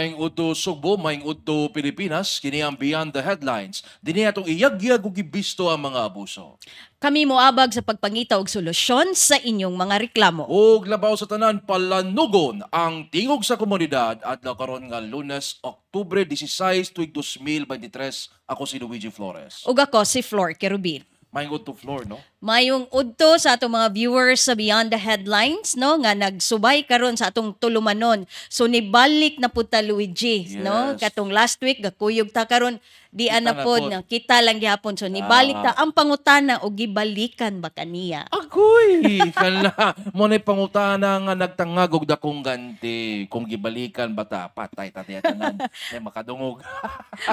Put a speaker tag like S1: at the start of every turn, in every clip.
S1: Maing udto Sugbo, maing udto Pilipinas, kini ang Beyond the Headlines. Dini atong iyag-iyag ug gibisto ang mga abuso.
S2: Kami moabag sa pagpangita og solusyon sa inyong mga reklamo.
S1: Ug labaw sa tanan palanugon ang tingog sa komunidad at karon nga Lunes, Oktubre 16, tuig 2023. Ako si Luigi Flores.
S2: Ug ako si Flor Kerubin.
S1: Maing udto Flor, no?
S2: Mayong udto sa atong mga viewers sa Beyond the Headlines, no, nga nagsubay karon sa atong tulumanon. So nibalik na pud ta Luigi, no?
S1: Yes.
S2: Katong last week gakuyog ta karon di
S1: Kita
S2: ana
S1: na
S2: pod
S1: pod.
S2: nga kita lang gyapon. So nibalik ta ang pangutana og gibalikan ba kaniya.
S1: Agoy! Kala, mo na'y pangutana nga nagtangag og dakong ganti. Kung gibalikan bata, patay tanan. May makadungog.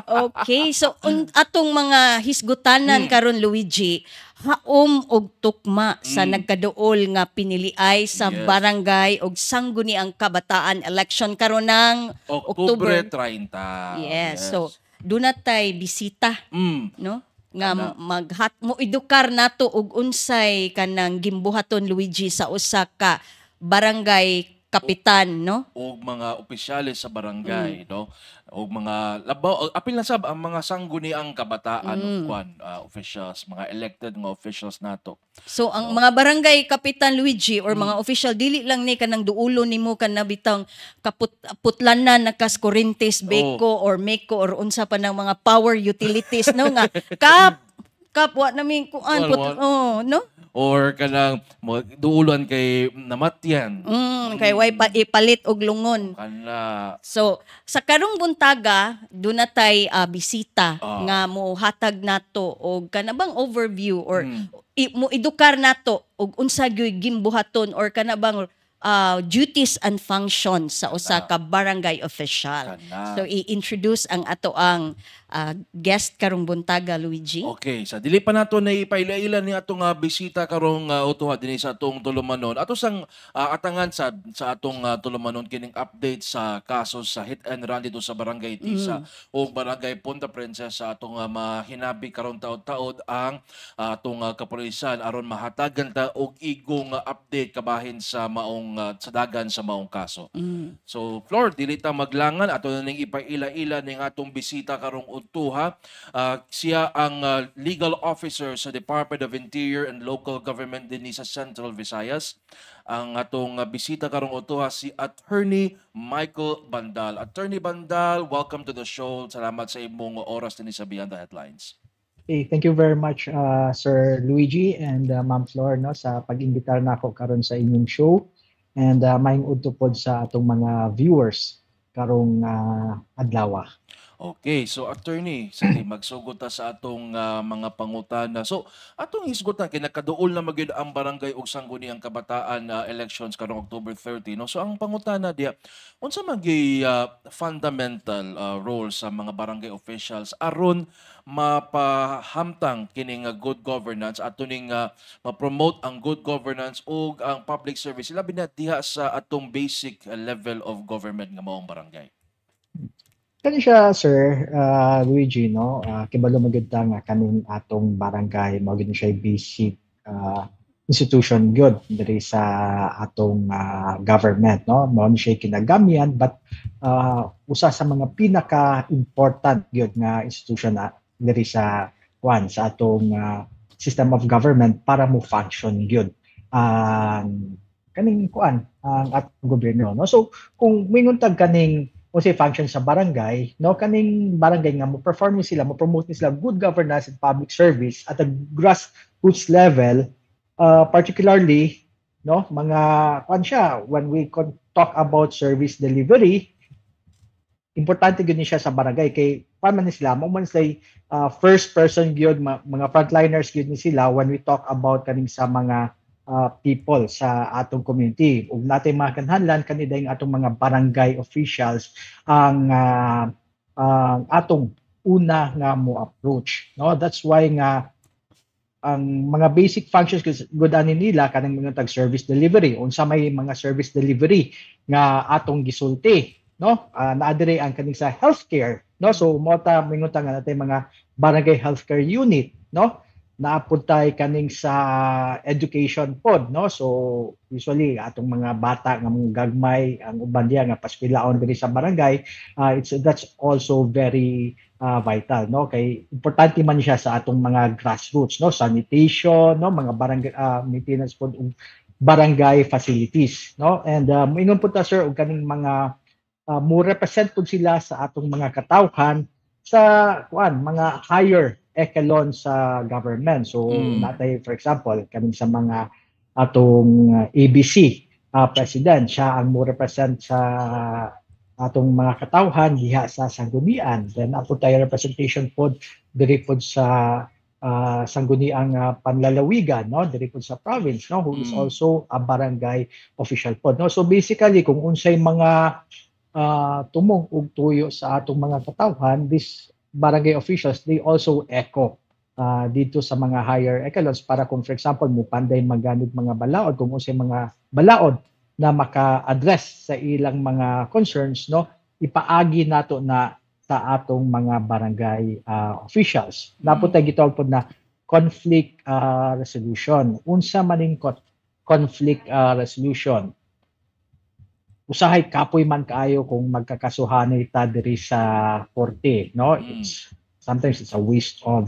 S2: Okay, so atong mga hisgutanan karon Luigi, haom og tukma sa nagkaduol nga piniliay sa
S1: Yes.
S2: barangay og sangguniang kabataan election karon ng
S1: Oktubre
S2: October.
S1: 30.
S2: Yes, so dunay bisita,
S1: Mm.
S2: no? Nga
S1: Ana.
S2: mo edukar nato og unsay kanang gimbuhaton Luigi sa usa ka barangay kapitan, no?
S1: Og mga opisyales sa barangay, no? Og mga labaw, apil na sab ang mga sangguniang kabataan of kwan, officials, mga elected nga officials nato.
S2: So ang mga barangay kapitan Luigi or mga official dili lang ni kanang duulo nimo kan nabitang putlanan nakas Corintes, Beko or Meko or unsa pa ng mga power utilities no nga kapwa namin kuan no?
S1: Or kanang duulan kay namatyan.
S2: Kay way ipalit og lungon.
S1: Kana
S2: So sa karong buntaga dunay bisita nga mohatag nato og kanabang overview or mo edukar nato og unsa gyud gimbuhaton or kanabang duties and functions sa usa ka barangay official.
S1: Kana.
S2: So i-introduce ang ato ang guest karong buntaga Luigi.
S1: okay, sa dili pa nato na ipaila-ila ni atong bisita karong utuha dinhi sa atong tulumanon. Ato sang atangan sa atong tulumanon kining update sa kaso sa hit and run dito sa Barangay Tisa o Barangay Punta Princesa sa atong mahinabi karong taod-taod ang atong kapulisan aron mahatagan ta og igong update kabahin sa maong sa dagan sa maong kaso. So Flor, dili ta maglangan ato na ning ipaila-ila ning atong bisita karong utuha. Siya ang legal officer sa Department of Interior and Local Government din sa Central Visayas. Ang atong bisita karong utuha si Attorney Michael Bandal. Attorney Bandal, welcome to the show. Salamat sa imong oras din sa Beyond the Headlines.
S3: Hey, thank you very much, Sir Luigi and Ma'am Flor, no, sa pag-imbitar nako karon sa inyong show. And maayong udto pod sa atong mga viewers karong adlaw.
S1: Okay, so attorney, sige magsugod ta sa atong mga pangutana. So, atong hisgutan kay nakaduol na magyud ang barangay ug sangguniang kabataan elections karong October 30, no. So ang pangutana diya, unsa man gyud fundamental role sa mga barangay officials aron mapahamtang kining good governance ato ning ma-promote ang good governance ug ang public service labi na diha sa atong basic level of government nga maong barangay.
S3: Kani siya, Sir Luigi, no? Kibalo magud ta nga kaning atong barangay mao gid siya basic institution gyud diri sa atong government, no? Mao ni siya kinagamyan but usa sa mga pinaka-important gyud nga institution diri sa sa atong system of government para mo function gyud kaning ang atong gobyerno, no? So kung mingon tag kaning unsay function sa barangay, no, kaning barangay nga mo perform sila, mo promote sila good governance and public service at a grassroots level, particularly, no, mga siya when we talk about service delivery, importante gyud ni siya sa barangay kay paano man sila mo man say first person gyud mga frontliners gyud ni sila when we talk about kaning sa mga people sa atong community. Ug natay mga kanhanlan kaniday ang atong mga barangay officials ang atong una nga mo approach, no. That's why nga ang mga basic functions gud ani nila kanang mga tag service delivery, unsa may mga service delivery nga atong gisulti, no. Naa diri ang kaning sa healthcare, no. So mo ta mingon ta nga natay mga barangay healthcare unit, no. naapuntay kaning sa education pod, no? So usually atong mga bata nga mga gagmay ang uban diya nga paskwilaon diri sa barangay, that's also very vital, no? Kay importante man siya sa atong mga grassroots, no? Sanitation, no? Mga barangay maintenance pod barangay facilities, no? And moingon po ta sir og kaning mga mo represent po sila sa atong mga katawhan sa mga higher echelon sa government. So natay for example kaning sa mga atong ABC president, siya ang mo represent sa atong mga katawhan diha sa sanggunian. Then apo tayo representation pod diri pod sa sangguniang panlalawigan, no, diri pod sa province, no, who is also a barangay official pod, no. So basically kung unsay mga tumong ug tuyo sa atong mga katawhan, these barangay officials, they also echo dito sa mga higher echelons para kung for example mo panday magamit mga balaod, kung unsay mga balaod na maka-address sa ilang mga concerns, no, ipaagi nato na sa atong mga barangay officials. Dapat tayo gitawag po na conflict resolution. Unsa maning conflict resolution? Usahay kapoy man kaayo kung magkakasuhanay ta diri sa korte, no? Sometimes it's a waste of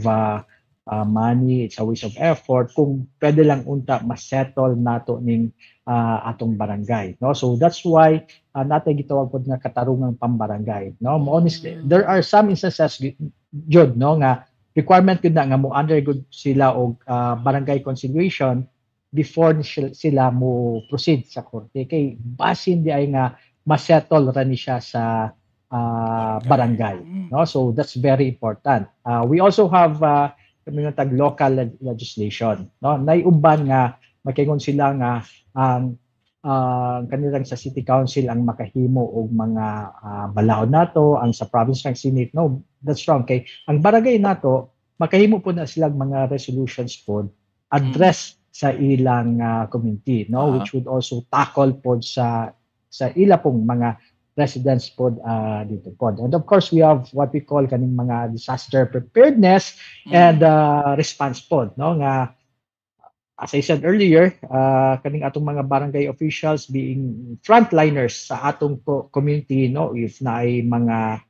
S3: money, it's a waste of effort kung pwede lang unta ma-settle nato ning atong barangay, no? So that's why natay gitawag pod nga katarungang pambarangay, no? Honestly, there are some instances jud, no, nga requirement gud na nga mo undergo sila og barangay conciliation before sila mo proceed sa korte, kay basin di ay nga ma-settle ra ni siya sa barangay, no? So that's very important. We also have tag local legislation, no? Naiuban nga magkaingon sila nga ang kanilang sa city council ang makahimo og mga balaod nato, ang sa province ng senate, no, that's wrong. Kay ang barangay nato makahimo po na silang mga resolutions po address sa ilang community, no, which would also tackle po sa ila pong mga residents po dito po. And of course we have what we call kaning mga disaster preparedness and response po, no, nga as I said earlier, kaning atong mga barangay officials being frontliners sa atong community, no, if naay mga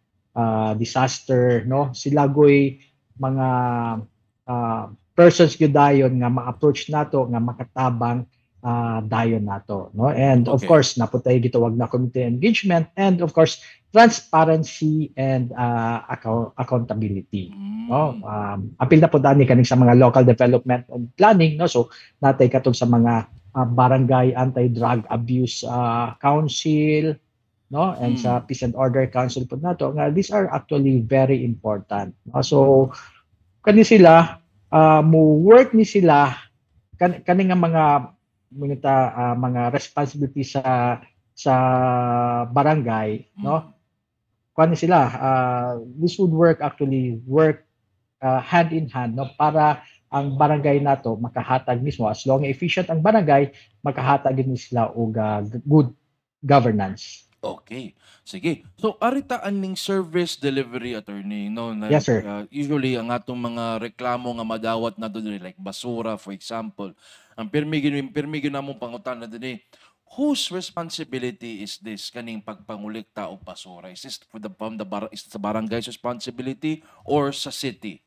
S3: disaster, no, sila goy mga persons gyud dayon nga ma-approach nato nga makatabang dayon nato, no. And of course naputay gitawag na community engagement and of course transparency and accountability, no. Apil na po dani kaning sa mga local development and planning, no. So natay katong sa mga barangay anti-drug abuse council, no, and sa peace and order council po nato nga these are actually very important, no? So kani sila mo work ni sila kani nga mga responsibility sa barangay, no, kani sila this would work hand in hand, no, para ang barangay nato makahatag mismo as long efficient ang barangay makahatag din sila og good governance.
S1: Okay. Sige. So aritaan ning service delivery attorney, no, na
S3: Yes, sir.
S1: usually ang atong mga reklamo nga madawat na diri like basura for example. Ang pirmi namong pangutan na dinhi, whose responsibility is this kaning pagpangulikta og basura? Is this is it the barangay's responsibility or sa city?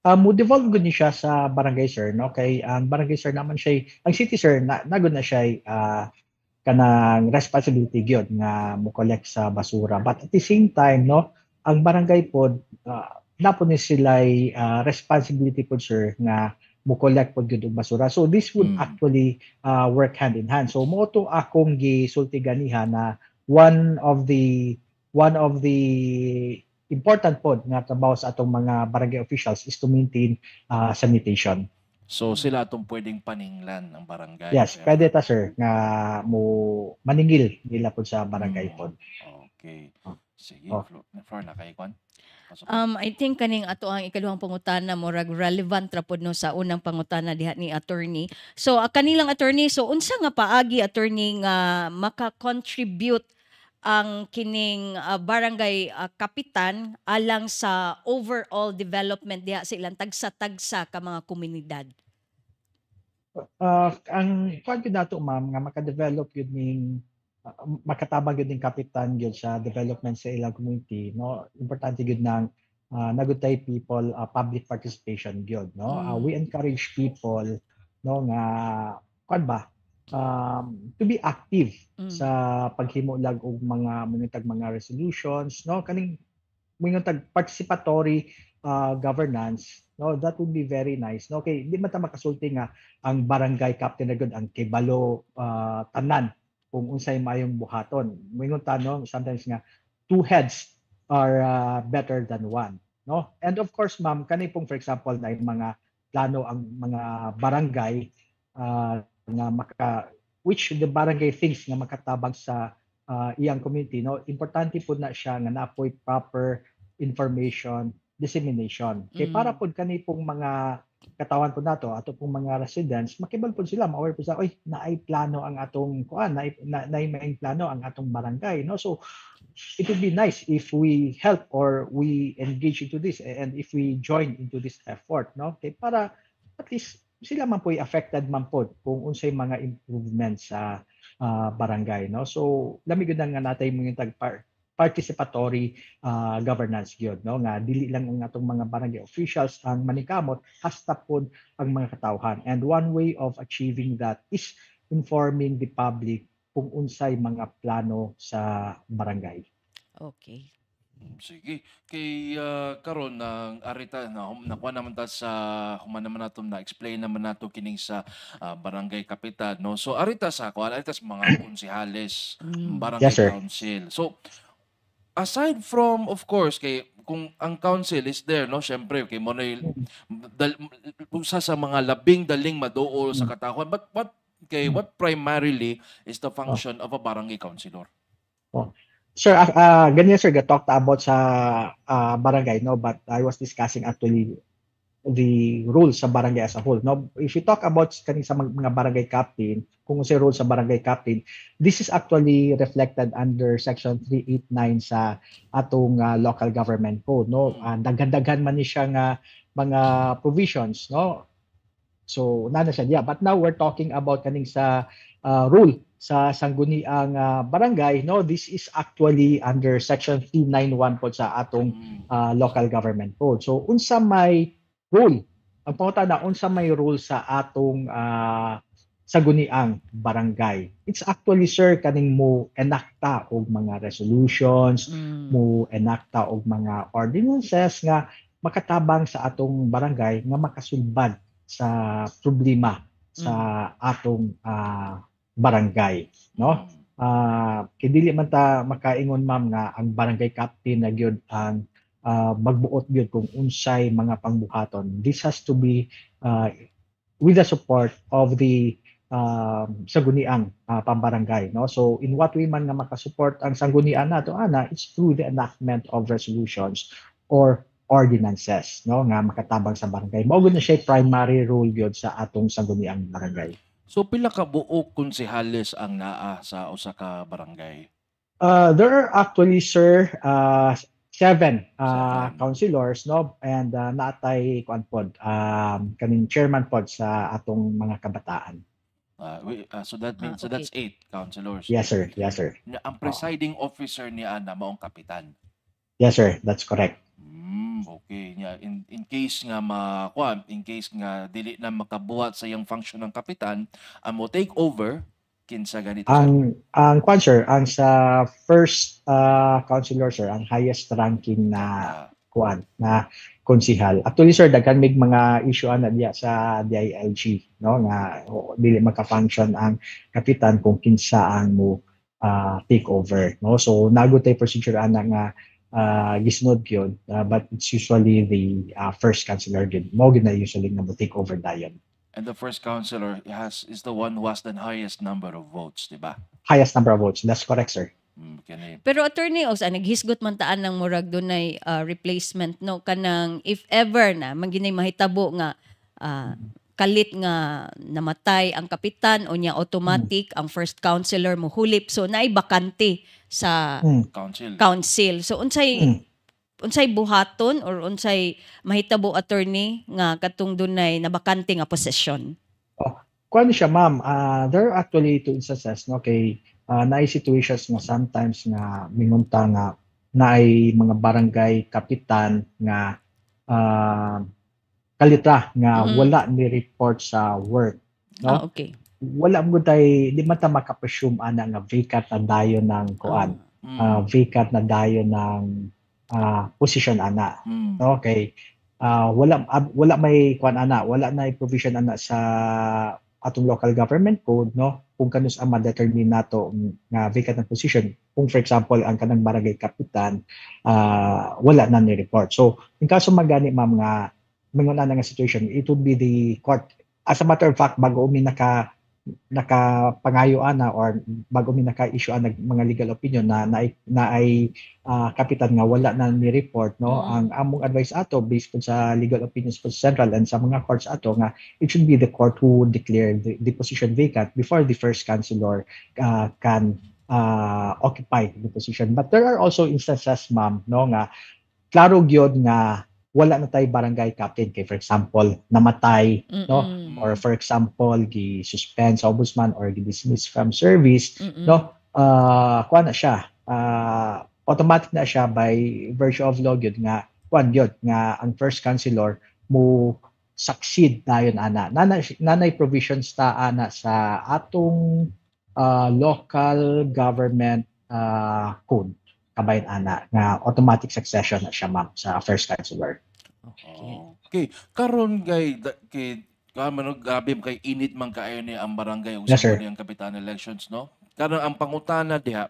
S3: Mo devolve gud ni siya sa barangay, sir, no, kay ang barangay, sir, naman siya ang city, sir, nagud na siya kanang responsibility gyud nga mo collect sa basura, but at the same time, no, ang barangay pod napon ni sila responsibility pod, sir, nga mo collect pod gyud og basura. So this would actually work hand in hand. So mo to akong gisulti ganiha na one of the important pod nga trabaho sa atong mga barangay officials is to maintain sanitation.
S1: So sila atong pwedeng paninglan ng barangay.
S3: Yes, pwede ta, sir, nga mo maningil nila pod sa barangay pod.
S1: Okay. Sige, Flor na kay Kwan.
S2: I think kaning ato ang ikaduhang pangutana mo relevant ra pod no sa unang pangutana diha ni attorney. So kanilang attorney, so unsa nga paagi attorney nga maka-contribute ang kining barangay kapitan alang sa overall development diha sa ilang tagsa-tagsa ka mga komunidad?
S3: Ang kuan gyud nato ma'am nga maka-develop gyud ning makatabang gyud ning kapitan gyud sa development sa ilang community, no? Importante gyud nang nagutay people public participation gyud, no? We encourage people, no, nga kuan ba to be active sa paghimo lag og mga resolutions, no, kaning tag participatory governance, no, that would be very nice, no. Okay, di man ta makasulti nga ang barangay captain na gud ang kibalo tanan kung unsay maayong buhaton. Moingon ta, no, sometimes nga two heads are better than one, no. And of course ma'am, kani pong for example na mga plano ang mga barangay nga which the barangay thinks nga makatabang sa iyang community, no, importante po na siya nga naapoy proper information dissemination. Kay para po kani pong mga katawan po nato ato pong mga residents makibal po sila, ma-aware po sila, oy naay plano ang atong kuan, naay maing plano ang atong barangay, no. So it would be nice if we help or we engage into this and if we join into this effort, no, kay para at least sila man po'y affected man po kung unsay mga improvements sa barangay, no. So lami gyud nga natay mga participatory governance gyud, no, nga dili lang ang atong mga barangay officials ang manikamot, hasta pod ang mga katawhan. And one way of achieving that is informing the public kung unsay mga plano sa barangay.
S2: Okay.
S1: Sige. Kay karon ng arita na nakuha naman ta sa human naman nato na explain naman nato kining sa barangay kapitan, no. So arita sa mga konsehales, barangay
S3: Yes, sir.
S1: council. So aside from of course kay kung ang council is there, no, syempre kay mo na usa sa mga labing daling maduol sa katawhan, but what primarily is the function of a barangay councilor?
S3: Sir, ganyan sir, talked about sa barangay, no, but I was discussing actually the rules sa barangay as a whole, no. If you talk about kaning sa mga barangay captain, kung sa rules sa barangay captain, this is actually reflected under section 389 sa atong local government code, no. Daghan-daghan man ni siya nga mga provisions, no. So na siya diya, but now we're talking about kaning sa rule sa sangguniang barangay, no. This is actually under section 391 po sa atong local government code. So unsa may rule, ang pangutana unsa may rule sa atong sangguniang barangay, it's actually sir kaning mo enacta og mga resolutions, mo enacta og mga ordinances nga makatabang sa atong barangay nga makasulbad sa problema sa atong barangay, no. Kay dili man ta makaingon ma'am nga ang barangay captain na gyud ang magbuot gyud kung unsay mga pangbuhaton. This has to be with the support of the sangguniang pambarangay, no. So in what way man nga makasupport ang sanggunian nato ana, it's through the enactment of resolutions or ordinances, no, nga makatabang sa barangay. Mao gyud na siya primary role gyud sa atong sangguniang barangay.
S1: So pila ka buok konsehales ang naa sa usa ka barangay?
S3: There are actually sir 7 councilors, no, and natay kuan pod kaning chairman pod sa atong mga kabataan.
S1: So that means so that's 8 councilors.
S3: Yes sir, yes sir.
S1: Ang presiding officer ni ana maong kapitan.
S3: Yes sir, that's correct.
S1: Okay nya in case nga in case nga dili na makabuhat sa iyang function ng kapitan, mo take over kinsa ganito
S3: ang kwan sir, ang sa first councilor sir, ang highest ranking na kwan na konsihal. Actually sir, daghan mig mga issue ana diya sa DILG, no, nga dili maka-function ang kapitan kung kinsa ang mo take over, no. So nagutay procedure ana nga gisnod yun, but it's usually the first councilor yun. Mo na usually nga mo take over dayon.
S1: And the first councilor is the one who has the highest number of votes, di ba?
S3: Highest number of votes, that's correct sir.
S2: Pero attorney Osa, naghisgot man taan ng murag dunay replacement, no, kanang if ever na manginay mahitabo nga kalit nga namatay ang kapitan o niya automatic ang first councilor mo hulip, so naay bakante sa council. So unsay buhaton or unsay mahitabo attorney nga katong dunay nabakante nga posisyon?
S3: Kuan siya, ma'am. There are actually two instances, no, kay naay situations nga sometimes nga mingunta nga naay mga barangay kapitan nga kalitra nga wala ni report sa work, no.
S2: Okay.
S3: Wala mo tay di man ta makapresume ana nga vacant na dayon ng kuan, vacant na dayon ng position ana, no. Okay, wala may kuan ana, wala na provision ana sa atong local government code, no, kung kanus ang ma-determine nato nga vacant na position. Kung for example ang kanang barangay kapitan wala na ni report. So in kaso magani, ma'am, nga minguna na nga situation, it would be the court. As a matter of fact, bago umi nakapangayo ana or bago umi naka-issue ang mga legal opinion na ay kapitan nga wala na ni report, no, ang among advice ato based po sa legal opinions po sa central and sa mga courts ato nga it should be the court who declare the position vacant before the first councilor can occupy the position. But there are also instances, ma'am, no, nga klaro gyud nga wala na tay barangay captain, kay for example namatay, no, or for example gi-suspend sa ombudsman or gi-dismiss from service, no, kuan na siya, automatic na siya by virtue of law gyud nga kuan gyud nga ang first councilor mo succeed dayon ana. Nanay provisions ta ana sa atong local government code kabayan ana nga automatic succession na siya, ma'am, sa first councilor.
S1: Okay. Karon kay kamanog gabi kay init man kaayo ni ang barangay ug
S3: Yes, sir.
S1: ang kapitan elections, no. Karon ang pangutana diha,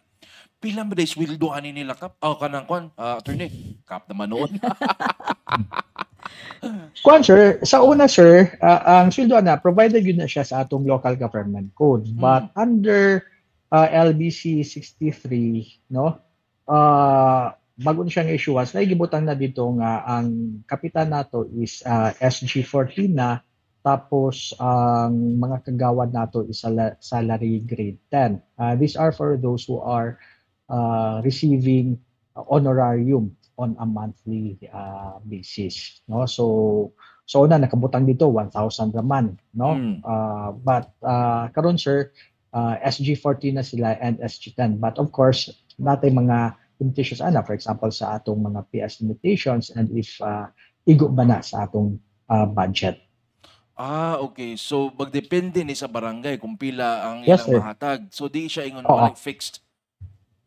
S1: pila ba days sweldohan ni nila kap? Kanang kon attorney, kap naman noon.
S3: Kuan, sir, sa una, sir, ang sweldo na provided yun na siya sa atong local government code, but under LBC 63, no, bago na siyang issuance, naigibutang na dito nga ang kapitan nato is SG14 na, tapos ang mga kagawad nato is salary grade 10. These are for those who are receiving honorarium on a monthly basis, no. So una nakabutang dito 1,000 raman, no. But karon, sir, SG14 na sila and SG10, but of course natay mga limitations ana, for example sa atong mga PS limitations and if igo ba na sa atong budget.
S1: Okay. So magdepende ni sa barangay kung pila ang
S3: Yes,
S1: ilang
S3: sir.
S1: mahatag. So di siya ingon
S3: Oo.
S1: like fixed.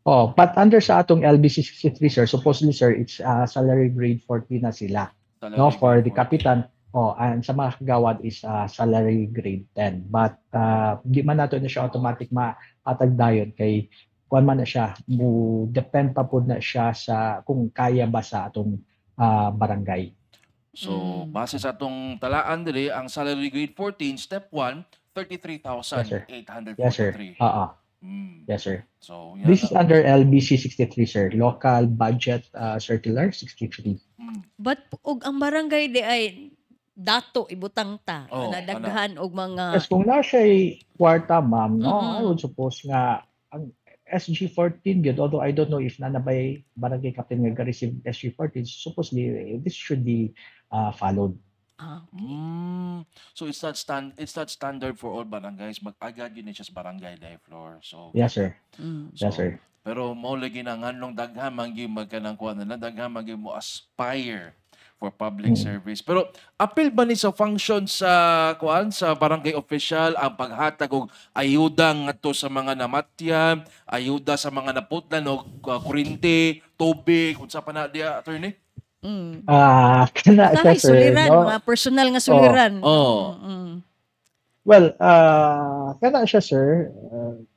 S3: But under sa atong LBC 63, sir, supposedly, sir, it's salary grade 40 na sila, no,
S1: Salary
S3: for
S1: grade
S3: the
S1: 40.
S3: kapitan. And sa mga kagawad is salary grade 10. But di man nato na siya automatic maatag dayon kay kuan man na siya, mo depend pa pud na siya sa kung kaya ba sa atong barangay.
S1: So base sa atong talaan diri, ang salary grade 14 step 1 33,843.
S3: Yes, sir. Yes, sir.
S1: So
S3: This is under LBC 63, sir, local budget circular 63.
S2: But og ang barangay di ay dato ibutang ta, nadaghan og mga
S3: Yes, kung na siya kwarta, ma'am, no, I would suppose nga ang SG14 yun, although I don't know if nanabay barangay captain nga receive SG14, supposedly this should be followed.
S1: So it's not standard for all barangays. Mag-agad yun siya sa barangay day floor. So
S3: Yes, sir.
S1: so,
S3: Yes, sir.
S1: pero mao lagi na nganong daghan man gyud magkanang kuan na daghan man gyud mo aspire for public service. Pero apil ba ni sa function sa kuan sa barangay official ang paghatag og ayuda ngadto sa mga namatyan, ayuda sa mga naputlan og kuryente, tubig, unsa pa na diya, attorney?
S3: Kana siya, sir,
S2: suliran,
S3: no?
S2: mga personal nga suliran.
S3: Well, kana siya, sir,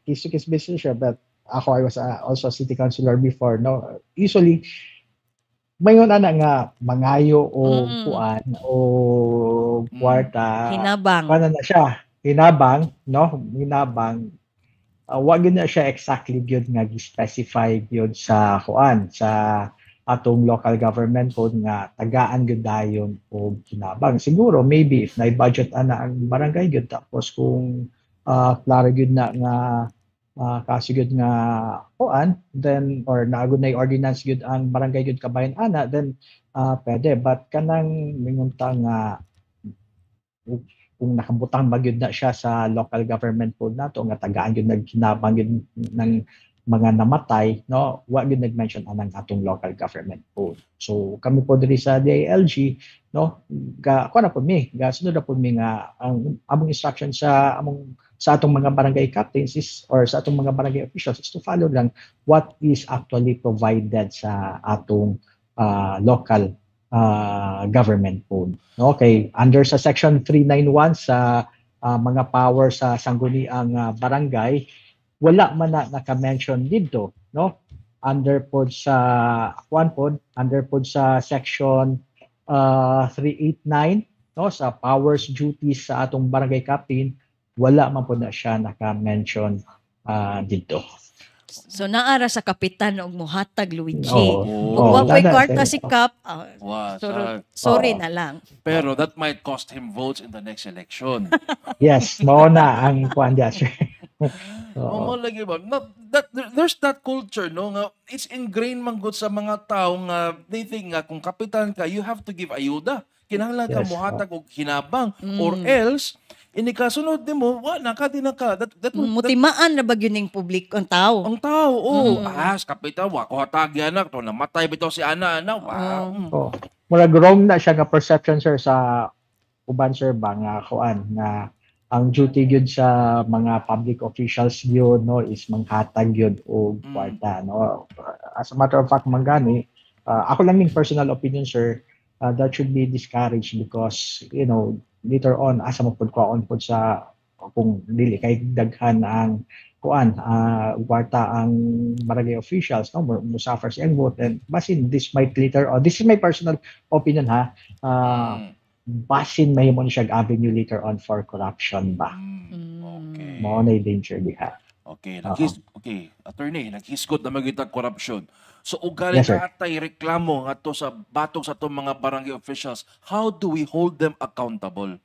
S3: case-to-case basis siya, but ako, I was also a city councilor before, no? Usually, mayon ana nga mangayo o kuan o kwarta,
S2: Hinabang.
S3: kana na siya, hinabang, no? Hinabang. Wag yun na siya exactly gyud nga gi-specify gyud sa kuan, sa atong local government code nga tagaan gyud dayon og kinabang. Siguro maybe if na budget ana ang barangay gyud, tapos kung klaro gyud na nga kasi gyud nga kuan, then or naagud na ordinance gyud ang barangay gyud kabayan ana, then pwede. But kanang mingunta nga kung nakabutang ba gyud na siya sa local government code nato nga tagaan gyud nagkinabang gyud ng mga namatay, no, wa gyud nag-mention anang atong local government code. So kami po diri sa DILG, no, kuan na po mi, sunod na po mi nga ang among instruction sa atong mga barangay captains is, or sa atong mga barangay officials, is to follow lang what is actually provided sa atong local government code. Okay, under sa section 391 sa mga power sa sangguniang barangay, wala man na naka-mention dito, no? Under pod sa section 389, no, sa powers duties sa atong barangay captain, wala man po na siya naka-mention dito.
S2: So naara sa kapitan og mohatag Luigi.
S3: Oo.
S2: Ug wa ko'y
S3: Wala na,
S2: kwarta
S3: sir.
S2: si Kap. Sorry
S3: Oo.
S2: na lang.
S1: Pero that might cost him votes in the next election.
S3: Yes, mao na ang kuan dia, sir.
S1: Oo, lagi ba? There's that culture, no? Nga, it's ingrained man gud sa mga tao nga they think nga kung kapitan ka, you have to give ayuda. Kinahanglan ka
S3: Yes,
S1: muhatag og hinabang, or else ini kasunod nimo wa na ka din ka. That
S2: Mutimaan na ba yun yung publiko ang tao?
S1: ang tao, kapitan wa ko hatag yan na to namatay bitaw si ana.
S3: Oh. Murag wrong na siya nga perception, sir, sa uban, sir, ba nga kuan nga ang duty gyud sa mga public officials gyud, no, is manghatag gyud og kwarta, no. As a matter of fact, mangani, ako lang ning personal opinion, sir, that should be discouraged because, you know, later on asa mo pud kuan pud sa kung dili kay daghan ang kuan kwarta ang barangay officials, no, mo suffer siyang vote, and basin this might later on, this is my personal opinion, ha, basin may mo siya avenue later on for corruption ba.
S1: Okay.
S3: Mo na danger diha.
S1: Okay, okay, attorney, naghisgot na magitag corruption. So ugali
S3: Yes, sir.
S1: atay reklamo ngadto sa batong sa atong mga barangay officials, how do we hold them accountable?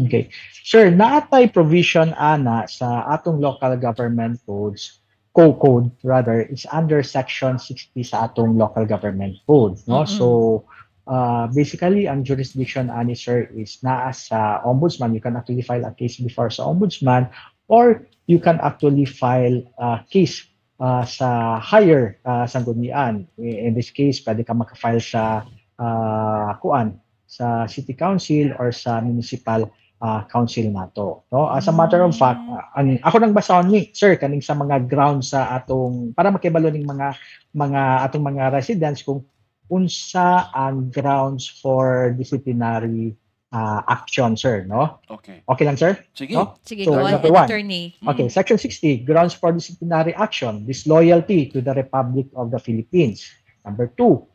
S3: Okay. Sir, naatay provision ana sa atong local government codes, code rather, is under section 60 sa atong local government code, no? So basically ang jurisdiction ani, sir, is naa sa ombudsman. You can actually file a case before sa ombudsman, or you can actually file a case sa higher sanggunian. In this case, pwede ka maka-file sa sa city council or sa municipal council nato, no. As a matter of fact, ako nang basahon ni, sir, kaning sa mga grounds sa atong para makibalo ning mga atong mga residents kung unsa ang grounds for disciplinary action, sir, no?
S1: Okay.
S3: Okay lang, sir?
S1: Sige.
S3: No?
S2: Sige,
S3: So,
S2: go ahead,
S3: number one.
S2: attorney.
S3: Okay, section 60, grounds for disciplinary action, disloyalty to the Republic of the Philippines. Number 2,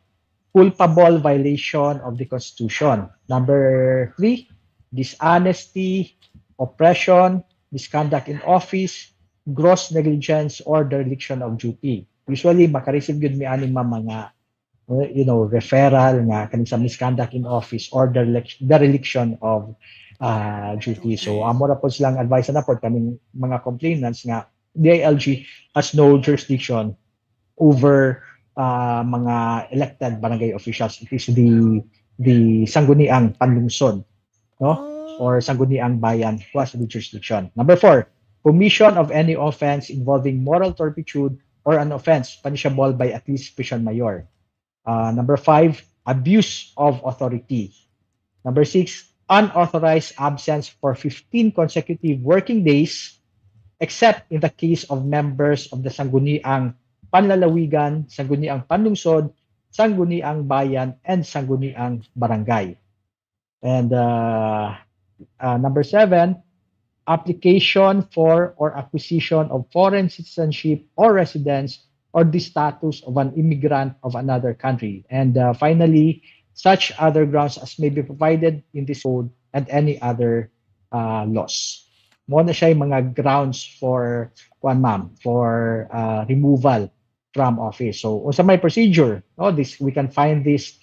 S3: culpable violation of the Constitution. Number 3, dishonesty, oppression, misconduct in office, gross negligence, or dereliction of duty. Usually, makareceive yun mi aning mga referral nga kaning sa misconduct in office or dereliction of duty. So amo ra po silang advice na po kaming mga complainants nga DILG has no jurisdiction over mga elected barangay officials. It is the sangguniang panlungsod, no, or sangguniang bayan who has the jurisdiction. Number 4, commission of any offense involving moral turpitude or an offense punishable by at least prison mayor. Number 5, abuse of authority. Number 6, unauthorized absence for 15 consecutive working days, except in the case of members of the sangguniang panlalawigan, sangguniang panlungsod, sangguniang bayan, and sangguniang barangay. And number 7, application for or acquisition of foreign citizenship or residence or the status of an immigrant of another country. And finally, such other grounds as may be provided in this code and any other laws. Mo na siya yung mga grounds for removal from office. So unsa may procedure, no, this we can find this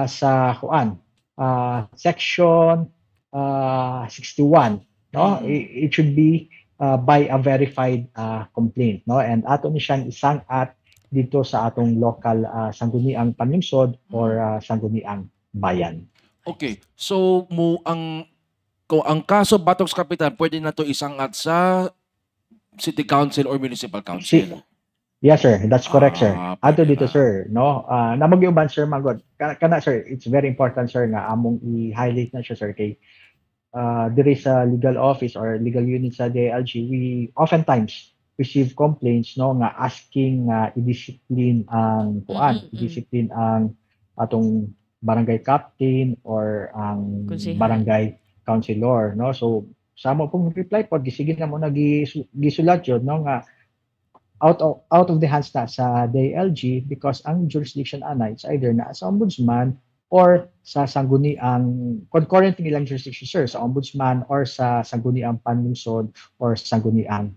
S3: sa section 61, no. It should be by a verified complaint, no, and ato ni siyang isang at dito sa atong local sangguniang panlungsod or sangguniang bayan.
S1: Okay. So kung ang kaso batok sa kapitan, pwede na to isangat sa city council or municipal council.
S3: Yes, sir. That's correct, sir. Ato
S1: pwede
S3: dito,
S1: na.
S3: sir, no? Namagyuban, sir, magod. Kana, sir, it's very important, sir, nga among i-highlight na siya, sir, kay there is a legal office or legal unit sa DILG. We oftentimes receive complaints, no, nga asking i-discipline ang i-discipline ang atong barangay captain or ang
S2: Konsehal.
S3: barangay councilor, no? So sama pong reply po gisige na mo gisulat yun, no, nga out of the hands na sa DILG because ang jurisdiction ana it's either na sa ombudsman or sa sangguniang concurrent nilang jurisdiction, sir, sa ombudsman or sa sangguniang panlungsod or sangguniang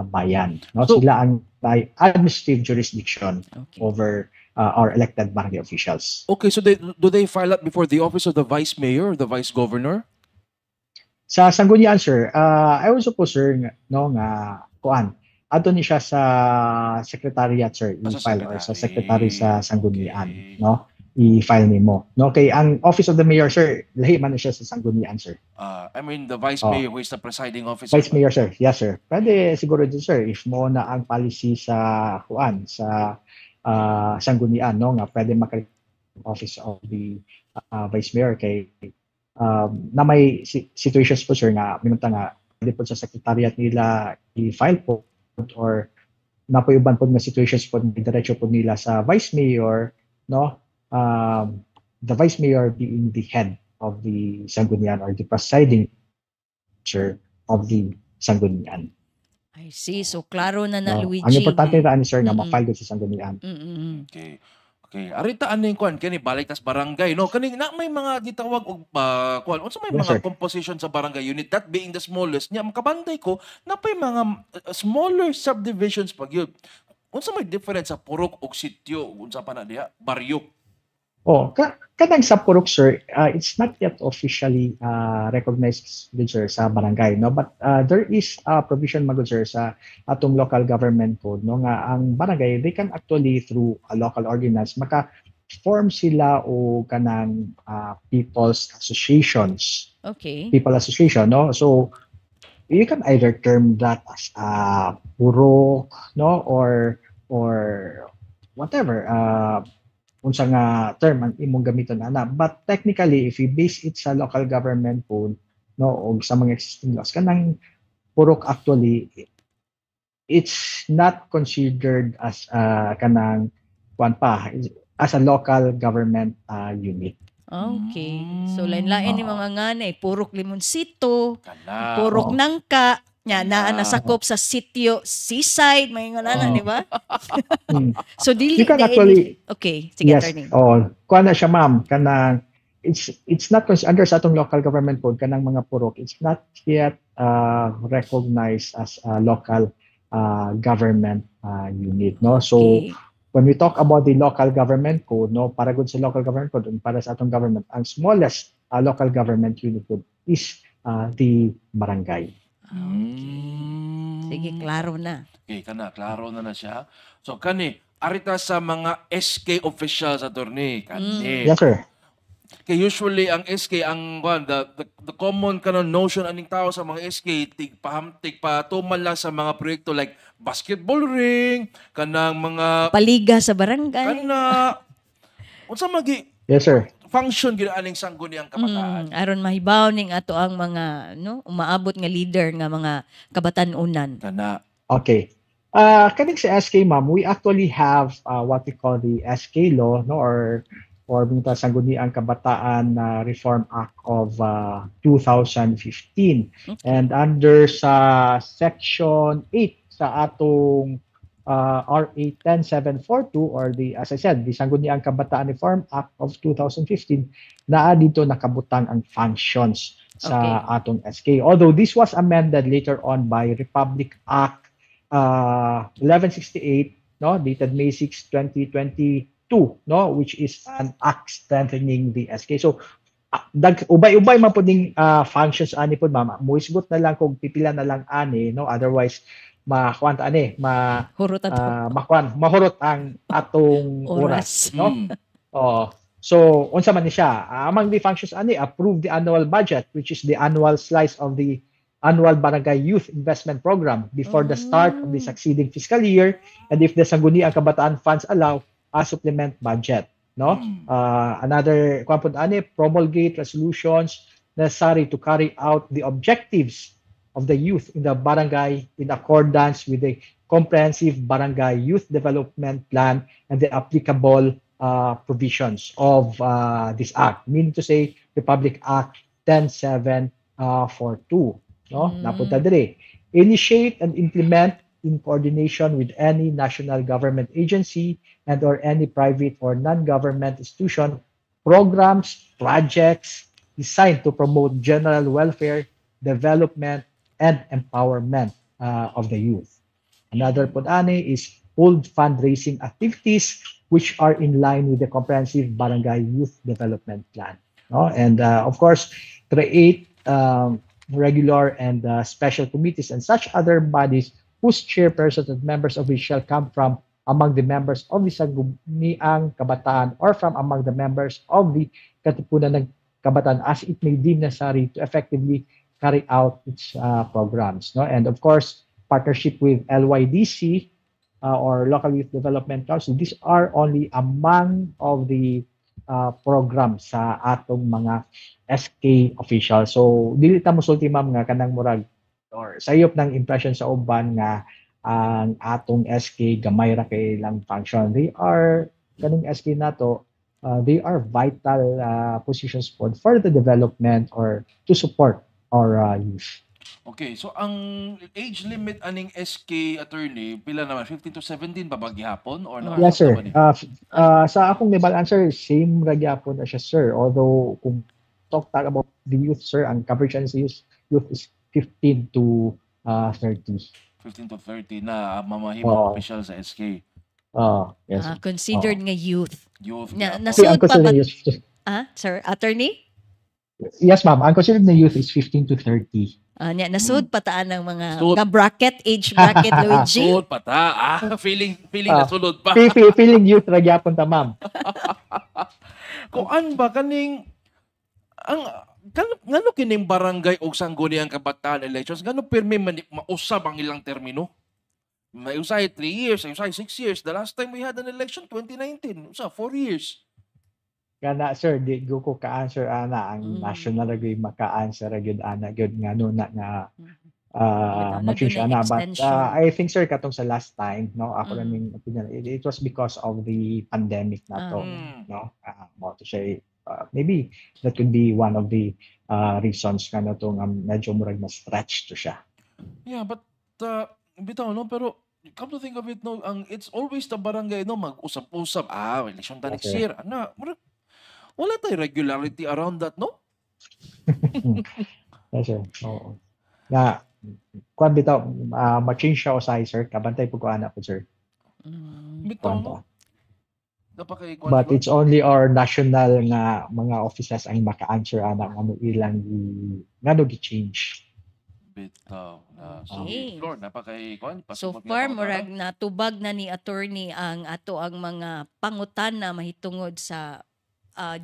S3: bayan, no?
S1: So,
S3: sila ang may administrative jurisdiction
S2: Okay.
S3: over our elected barangay officials.
S1: Okay, so do they file that before the office of the vice mayor or the vice governor?
S3: Sa sanggunian, sir, I would suppose, sir, no, nga ato ni siya sa secretariat, sir,
S1: Sa
S3: i-file or sa
S1: secretary.
S3: secretary sa sanggunian,
S1: Okay.
S3: no? I-file nimo. No, kay ang office of the mayor, sir, lahi man na siya sa sanggunian, sir.
S1: I mean the vice mayor who is the presiding officer.
S3: Vice mayor, sir. Yes, sir. Pwede siguro din, sir, if mo na ang policy sa sa sanggunian, no, nga pwede office of the vice mayor kay na may situations po, sir, nga minunta nga pwede po sa secretariat nila i-file po or napayuban po nga situations po diretso po nila sa vice mayor, no, the vice mayor being the head of the sanggunian or the presiding officer of the sanggunian.
S2: I see. So, klaro na na,
S3: No?
S2: Luigi.
S3: Ang importante na sir nga
S2: Mm-mm.
S3: ma-file sa sanggunian.
S2: Mm-mm.
S1: Okay. Okay, arita ano yung kuan kani balik tas barangay, no? Kani na may mga gitawag og kuan unsa may
S3: Yes,
S1: mga
S3: sir.
S1: composition sa barangay unit, that being the smallest nya makabanday ko na pay mga smaller subdivisions pag yun. Unsa may difference sa purok ug sityo ug unsa pa na diha baryo?
S3: Kadang sa purok, sir, it's not yet officially recognized din, sir, sa barangay, no, but there is a provision magud, sir, sa atong local government code, no, nga ang barangay they can actually through a local ordinance form sila o kanang people's associations,
S2: Okay.
S3: people association, no, so you can either term that as purok, no, or whatever unsa nga term ang imong gamiton ana, but technically if you base it sa local government code, no, o sa mga existing laws kanang purok actually it's not considered as kanang kuan pa as a local government unit.
S2: Okay. So, lain-lain ni mga nganay. Purok Limonsito,
S1: Kana.
S2: purok
S3: Oo.
S2: Nangka, nya naa
S1: Ah.
S2: nasakop sa sitio Seaside, may nga na,
S3: Oo.
S2: di ba?
S3: Hmm.
S2: So, dili
S3: You can
S2: dili-
S3: actually
S2: Okay, sige,
S3: yes,
S2: attorney.
S3: kuan na siya, ma'am, kanang it's not under sa atong local government code kanang mga purok, it's not yet recognized as a local government unit, no, so
S2: Okay.
S3: when we talk about the local government code, no, para gud sa local government code, para sa atong government, ang smallest local government unit code is the barangay.
S2: Sige, klaro na.
S1: Okay, kana klaro na siya. So kani arita sa mga SK officials attorney kani.
S3: Yes, sir.
S1: Kay usually ang SK ang the common kanon notion aning tao sa mga SK tig patuman lang sa mga proyekto like basketball ring, kanang mga
S2: Paliga sa barangay.
S1: kana unsa magi
S3: Yes, sir.
S1: function gid aning sangguniang kabataan.
S2: Aron mahibaw ning ato ang mga umaabot nga leader nga mga kabatan-unan.
S1: Kana.
S3: Okay. Kaning sa SK, ma'am, we actually have what we call the SK law, no, or binta sangguniang kabataan Reform Act of 2015. And under sa section 8 sa atong RA 10742 or as I said, the Sangguniang Kabataan Reform Act of 2015, naa dito nakabutang ang functions sa atong SK. Although this was amended later on by Republic Act 1168 no, dated May 6, 2022, no, which is an act strengthening the SK. So ubay-ubay man puding functions ani pud mama. Muisgot na lang kung pipila na lang ani, no, otherwise makuan ta ani
S2: Hurot ato.
S3: mahurot ang atong oras,
S2: Oras.
S3: no. Oh, so unsa man ni siya? Among the functions ani, approve the annual budget, which is the annual slice of the annual Barangay Youth Investment Program before the start of the succeeding fiscal year, and if the Sangguniang Kabataan funds allow, a supplement budget, no. Another promulgate resolutions necessary to carry out the objectives of the youth in the barangay in accordance with the comprehensive barangay youth development plan and the applicable provisions of this act, meaning to say Republic Act 10742, no. Napunta dire, initiate and implement in coordination with any national government agency and or any private or non-government institution programs, projects designed to promote general welfare, development, and empowerment of the youth. Another po is hold fundraising activities which are in line with the comprehensive barangay youth development plan. No? And of course, create regular and special committees and such other bodies whose chairpersons and members of which shall come from among the members of the Sangguniang Kabataan or from among the members of the Katipunan ng Kabataan as it may deem necessary to effectively carry out its programs. No? And of course, partnership with LYDC or Local Youth Development Council. These are only among of the programs sa atong mga SK officials. So, dili ta mosulti ma'am nga kanang murag or sayop ng impression sa uban nga ang atong SK gamay ra kay lang function. They are kaning SK nato, they are vital positions for the development or to support our youth.
S1: Okay, so ang age limit aning SK attorney pila naman 15 to 17 ba gihapon or no?
S3: Yes sir. Sa akong nibal answer same ra gyapon na siya sir. Although kung talk about the youth sir, ang coverage sa youth is 15 to 30.
S1: 15 to 30 na mamahimong official sa SK.
S3: Yes.
S2: Considered nga youth.
S1: Youth.
S2: Nasuod pa ba? Sir, attorney?
S3: Yes, ma'am. Ang considered na youth is 15 to 30.
S2: Nasuod pa taan ng mga bracket, age bracket, Luigi?
S1: Nasuod pa ta. Feeling nasulod pa.
S3: Feeling youth ra gyapon ta, ma'am.
S1: Kung an ba kaning ngano kining barangay o Sangguniang Kabataan elections ngano pirmi mausab ang ilang termino? May usay 3 years, may usay 6 years. The last time we had an election 2019, usa 4 years.
S3: Kana sir, di ko ka-answer ana ang national ragay maka-answer gyud ana gyud ngano na nga mag-change ana, but I think sir katong sa last time, no, ako lang yung opinion, it was because of the pandemic na to, no. Mo to say maybe that could be one of the reasons kana to nga medyo murag na stretch to siya.
S1: Yeah, but bitaw no, pero come to think of it no, it's always the barangay no mag-usap-usap election ta next year. Ana, wala tayo regularity around that, no?
S3: Yes, sir. Oo. Nga, kung bitaw, ma-change siya o size, sir. Kabantay po ko anak po, sir.
S1: Bitaw, no?
S3: But it's only our national nga mga officers ang maka-answer anak ano ilang ngano gi-change.
S1: Bitaw. So
S2: far, murag natubag na ni attorney ang ato ang mga pangutana mahitungod sa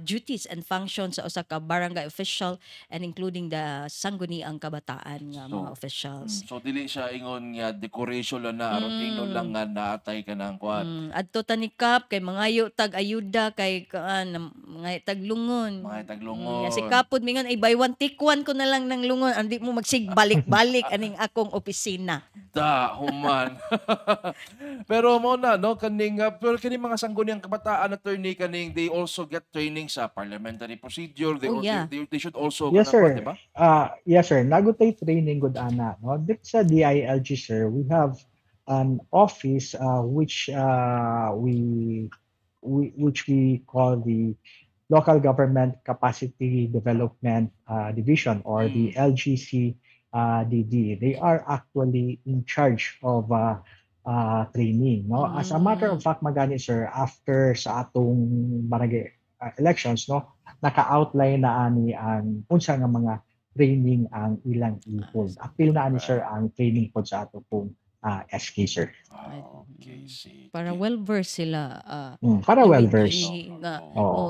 S2: duties and functions sa usa ka barangay official and including the Sangguniang Kabataan nga mga officials.
S1: So dili siya ingon nga decoration lang na aron ingon lang nga naatay ka nang kuan.
S2: Adto tanikap kay mangayo tag ayuda kay mga taglungon. Si kapod mingon ay buy one take one ko na lang ng lungon andi mo magsigbalik-balik aning akong opisina.
S1: Human. Pero mo na no kaning pero kini mga Sangguniang Kabataan attorney kaning they also get training sa parliamentary procedure. They should also
S3: yes sir.
S1: Diba?
S3: Yes sir. Nagutay training gud ana no. Dito sa DILG sir, we have an office which we call the Local Government Capacity Development Division or the LGC DD. They are actually in charge of training, no? As a matter of fact, magani sir, after sa atong barangay elections, no, naka-outline na ani ang unsa nga mga training ang ilang i-hold. Apil na ani sir ang training po sa ato pong SK sir.
S1: Okay, sige.
S2: Para well-versed sila.
S3: Para well-versed.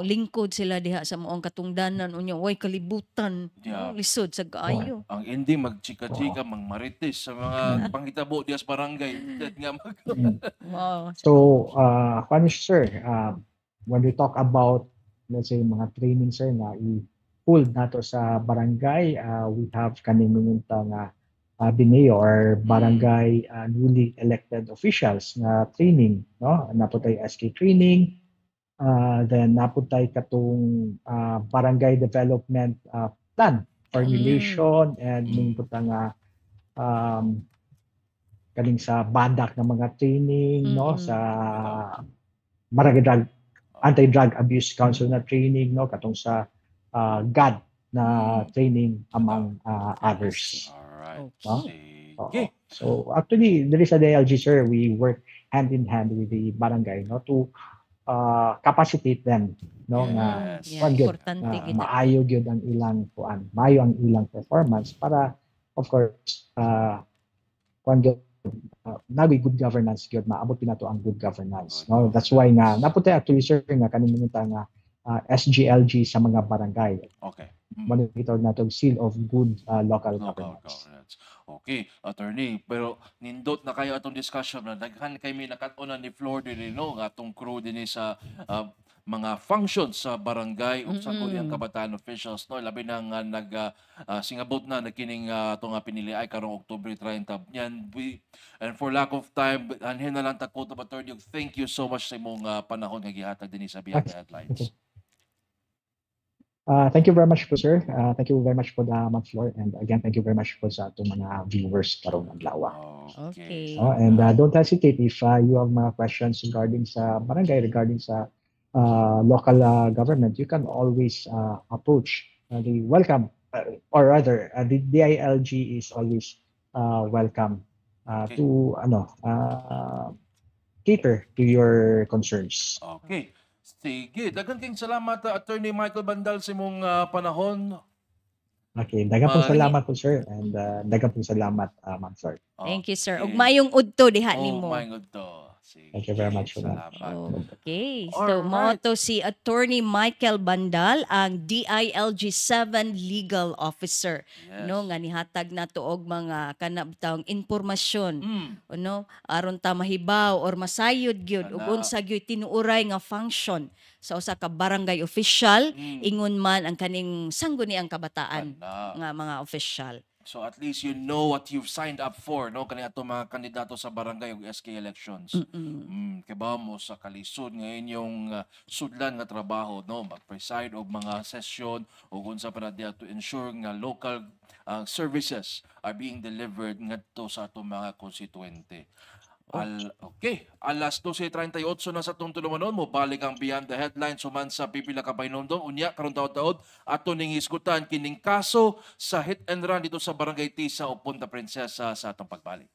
S2: Lingkod sila diha sa moong katungdanan unya way kalibutan.
S1: Yeah.
S2: Lisod sa kaayo.
S1: Ang hindi magchika-chika, mangmarites sa mga panghitabo diya sa barangay. Nga
S2: Wow.
S3: So, sir, when we talk about, let's say, mga training sir na i-hold nato sa barangay, we have kanimunta nga BINEO or barangay newly elected officials na training, no? Naputay SK training, then naputay katong barangay development plan formulation and ningputa nga kaning sa bandak ng mga training, no, sa barangay anti-drug abuse council na training, no, katong sa GAD na training among others.
S1: Okay.
S3: So actually, there is a DLG, sir. We work hand in hand with the barangay, no, to capacitate them, no, nga
S2: importante
S3: maayo gyud ang ilang maayo ang ilang performance para, of course, nabi good governance gyud maabot pinato ang good governance, no. That's why nga naputay actually sir nga kanimunta nga SGLG sa mga barangay.
S1: Okay.
S3: Monitor nato seal of good local governance.
S1: Okay, attorney, pero nindot na kayo atong discussion na daghan kami nakat-on ni floor din no atong crew din sa mga functions sa barangay ug sa kulyang kabataan officials, no, labi na nga singabot na nagkining atong pinili ay karong October 30 yan. And for lack of time, anhin na lang takot attorney, thank you so much sa imong panahon nga gihatag dinhi sa Beyond the Headlines.
S3: Thank you very much po, sir. Thank you very much po the floor. And again, thank you very much po sa itong mga viewers karong adlaw.
S2: Okay.
S3: And don't hesitate if you have mga questions regarding sa barangay, regarding sa local government, you can always approach the welcome, or rather, the DILG is always welcome to cater to your concerns.
S1: Okay. Sige, daghang kayong salamat Attorney Michael Bandal sa imong panahon.
S3: Okay, daghang pong salamat po sir, and daghang pong salamat Ma'am Flor.
S2: Thank you sir. Ug mayong udto diha nimo.
S1: Mayong udto. Sige.
S3: Thank you very much for
S1: that.
S2: Okay. So mo to si Attorney Michael Bandal, ang DILG 7 legal officer.
S1: Yes.
S2: No, nga nihatag nato og mga kanabtang impormasyon. No, aron ta mahibaw or masayod gyud ug unsa gyud tinuuray nga function sa usa ka barangay official, ingon man ang kaning sangguni ang kabataan nga mga official.
S1: So at least you know what you've signed up for, no, kani ato mga kandidato sa barangay ug SK elections. Kaya mo sa kalisod ngayon yung sudlan nga trabaho, no, mag-preside og mga session ug unsa pa na diya to ensure nga local services are being delivered ngadto sa ato mga konstituente. Okay, alas 12:38 na sa itong tulumanon mo, balik ang Beyond the Headlines suman sa pipila ka painumdom. Unya, karon taod-taod, ato ning iskutan kining kaso sa hit and run dito sa Barangay Tisa o Punta Princesa sa atong pagbalik.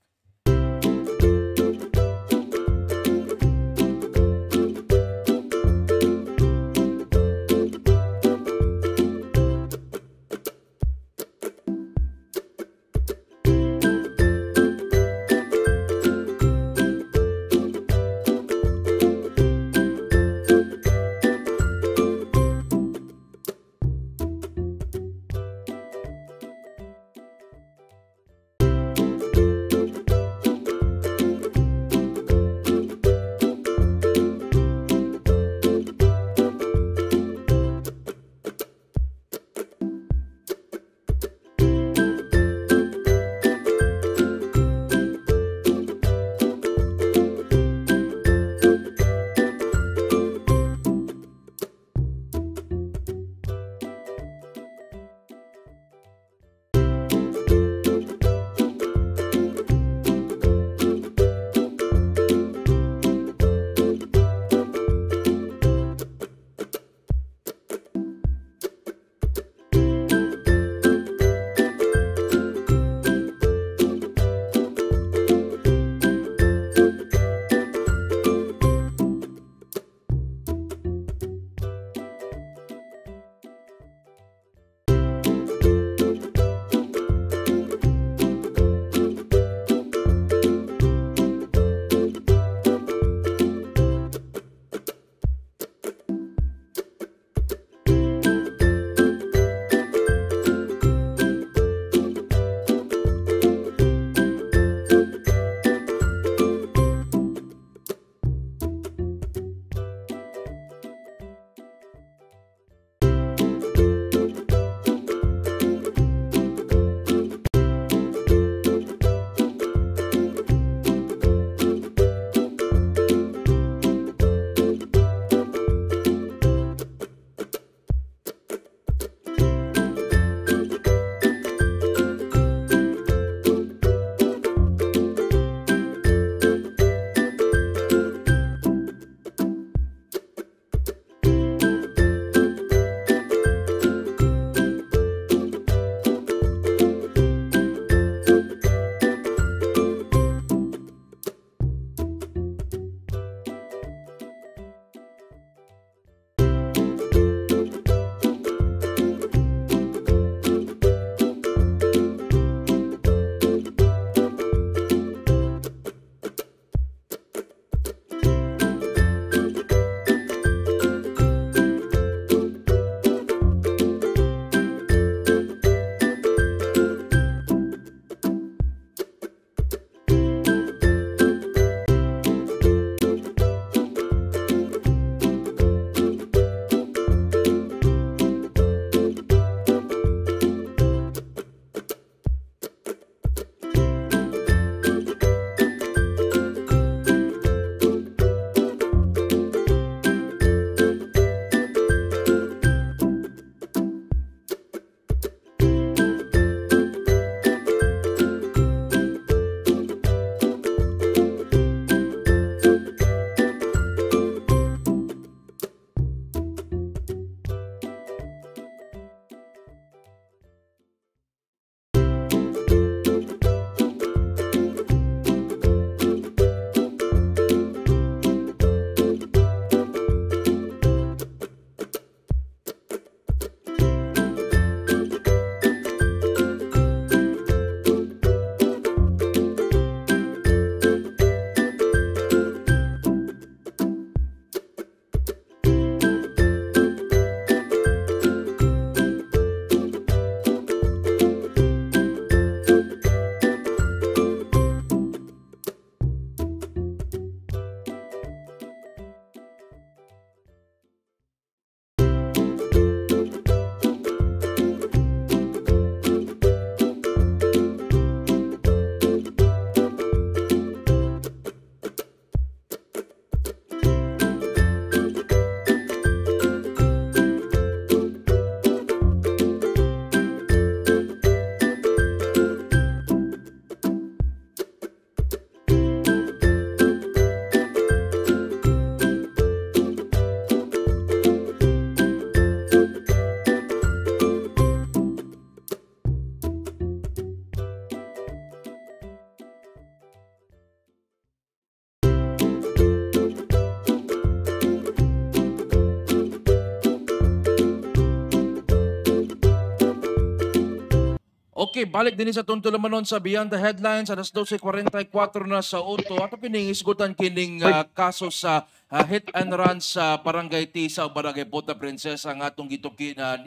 S1: Okay, balik din sa tuntulamanon sa Beyond the Headlines, alas 12:44 na sa Auto. Ato piningisgutan kining kaso sa hit and run sa Barangay Tisa o Barangay Puerto Princesa nga atong gituki na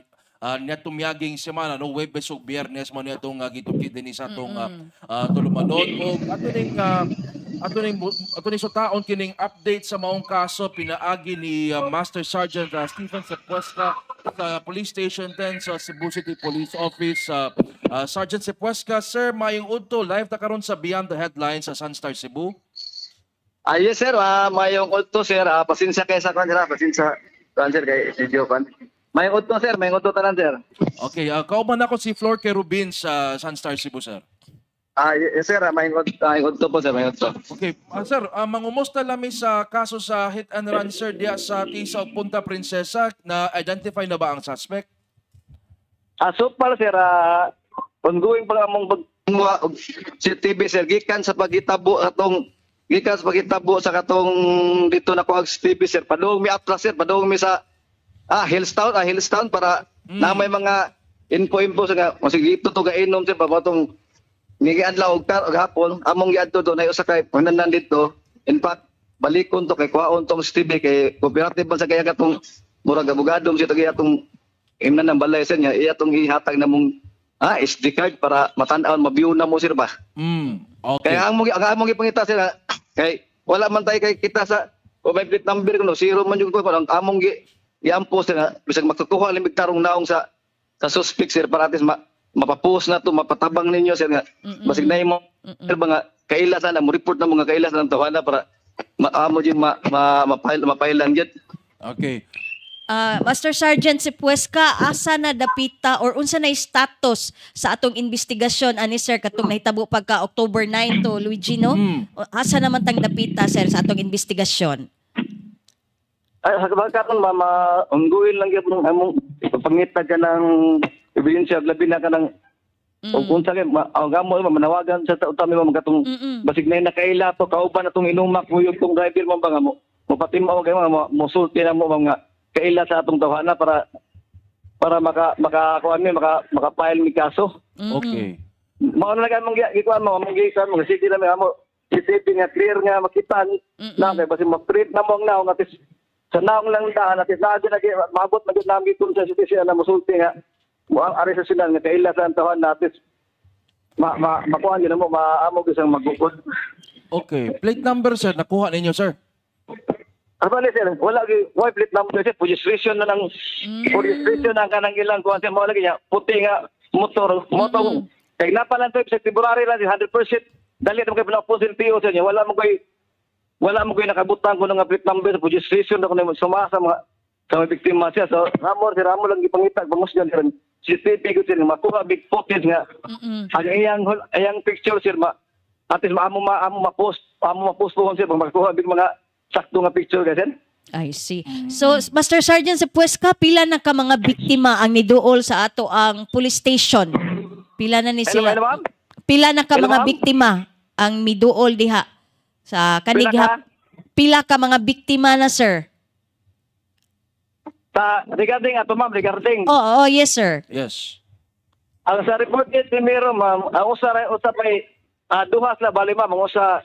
S1: nitong miyaging semana, no, Webes ug Biyernes mo nitong gituki din sa atong tulumanon. O ato ning sutaon kining update sa maong kaso pinaagi ni Master Sergeant Stephen Sepuesca sa Police Station 10 sa Cebu City Police Office. Sergeant Sepuesca, sir, mayong udto live ta karon sa Beyond the Headlines sa Sunstar Cebu.
S4: Yes sir, mayong udto sir, pasensya kay sa kanila, pasensya sir kay si Jovan. Mayong udto sir, mayong udto tanan sir.
S1: Okay, kauban ako si Flor Kerubin sa Sunstar Cebu, sir.
S4: Yes sir, mayong udto po sir, mayong udto.
S1: Okay, sir, mangumusta lami sa kaso sa hit and run, sir, diya sa Tisa ug Punta Princesa, na identify na ba ang suspect?
S4: So far sir, ongoing pa among si TV sir, gikan sa pagitabo sa katong dito na ko ang TV sir, padung mi atras sir, padung mi sa Hillstown para na may mga info sa nga sige dito to gainom sir pabatong nigiadlaw og hapon among giadto do na usa kay pananan dito. In fact, balikon to kay kwaon tong TV kay cooperative sa kaya katong murag abogado siya tagay atong imnan ng balay sir niya iya tong ihatag namong SD card para matan-aw ma-view na mo sir ba.
S1: Okay.
S4: Kaya ang among ipangita sir kay wala man tay kay kita sa o may plate number kuno zero man yung ko ang among i-ampo sir bisag magkukuha limig tarong naong sa suspect sir para atis mapapost na to mapatabang ninyo sir nga basig na mo sir ba nga kailasan na mo report na mga kailasan ng tawana para maamo jud mapailan jud.
S1: Okay.
S2: Master Sergeant Sepuesca, asa na dapita or unsa na status sa atong investigasyon ani sir katong nahitabo pagka October 9 to Luigi no? Asa naman tang dapita sir sa atong investigasyon?
S4: Karon ongoing lang gyud among pangita ka ng ebidensya labi na ka ng o kung sa gamo manawagan sa utami mo katong basig na nakaila to kauban atong inumak mo yung tong driver mo ba nga mo patimaw kay mo sulti na mo mga kaila sa atong tawhana para makakuan mi maka-file mi kaso.
S1: Okay.
S4: Mao na lang mong gikuan mo gikan mo sige na mo CCTV nga clear nga makita na kay basi ma-treat na mo ang naong atis sa naong lang daan atis na maabot na gid namin kun sa CCTV na mosulti nga mo ang ari sa sila nga kaila sa tawhana atis makuha nyo na mo maamo isang magukod.
S1: Okay. Plate number, sir, nakuha ninyo, sir?
S4: Bali sir, wala plate number sir, registration na ng registration na kanang ilang kuan sir, wala niya puti nga motor kay napalan to sa February lang 100% dali mo kay pinaposil PO sir niya, wala mo koy nakabutang ko nga plate number registration na ko na sumasa sa mga biktima siya. So ramo lang gipangita bangos diyan sir. CCTV ko sir makuha big footage nga ang iyang picture sir atis maamo ma-post po sir makuha big mga sakto nga picture guys.
S2: I see. So, Master Sergeant Sepuesca, pila na ka mga biktima ang niduol sa ato ang police station? Pila na ni sila? Pila na ka mga biktima ang miduol diha sa kanigha? Pila ka mga biktima na, sir?
S4: Regarding ato ma'am,
S2: Oh, yes sir.
S1: Yes.
S4: Ang sa report ni Timero ma'am, ang usa pay duhas na bali ma'am, ang usa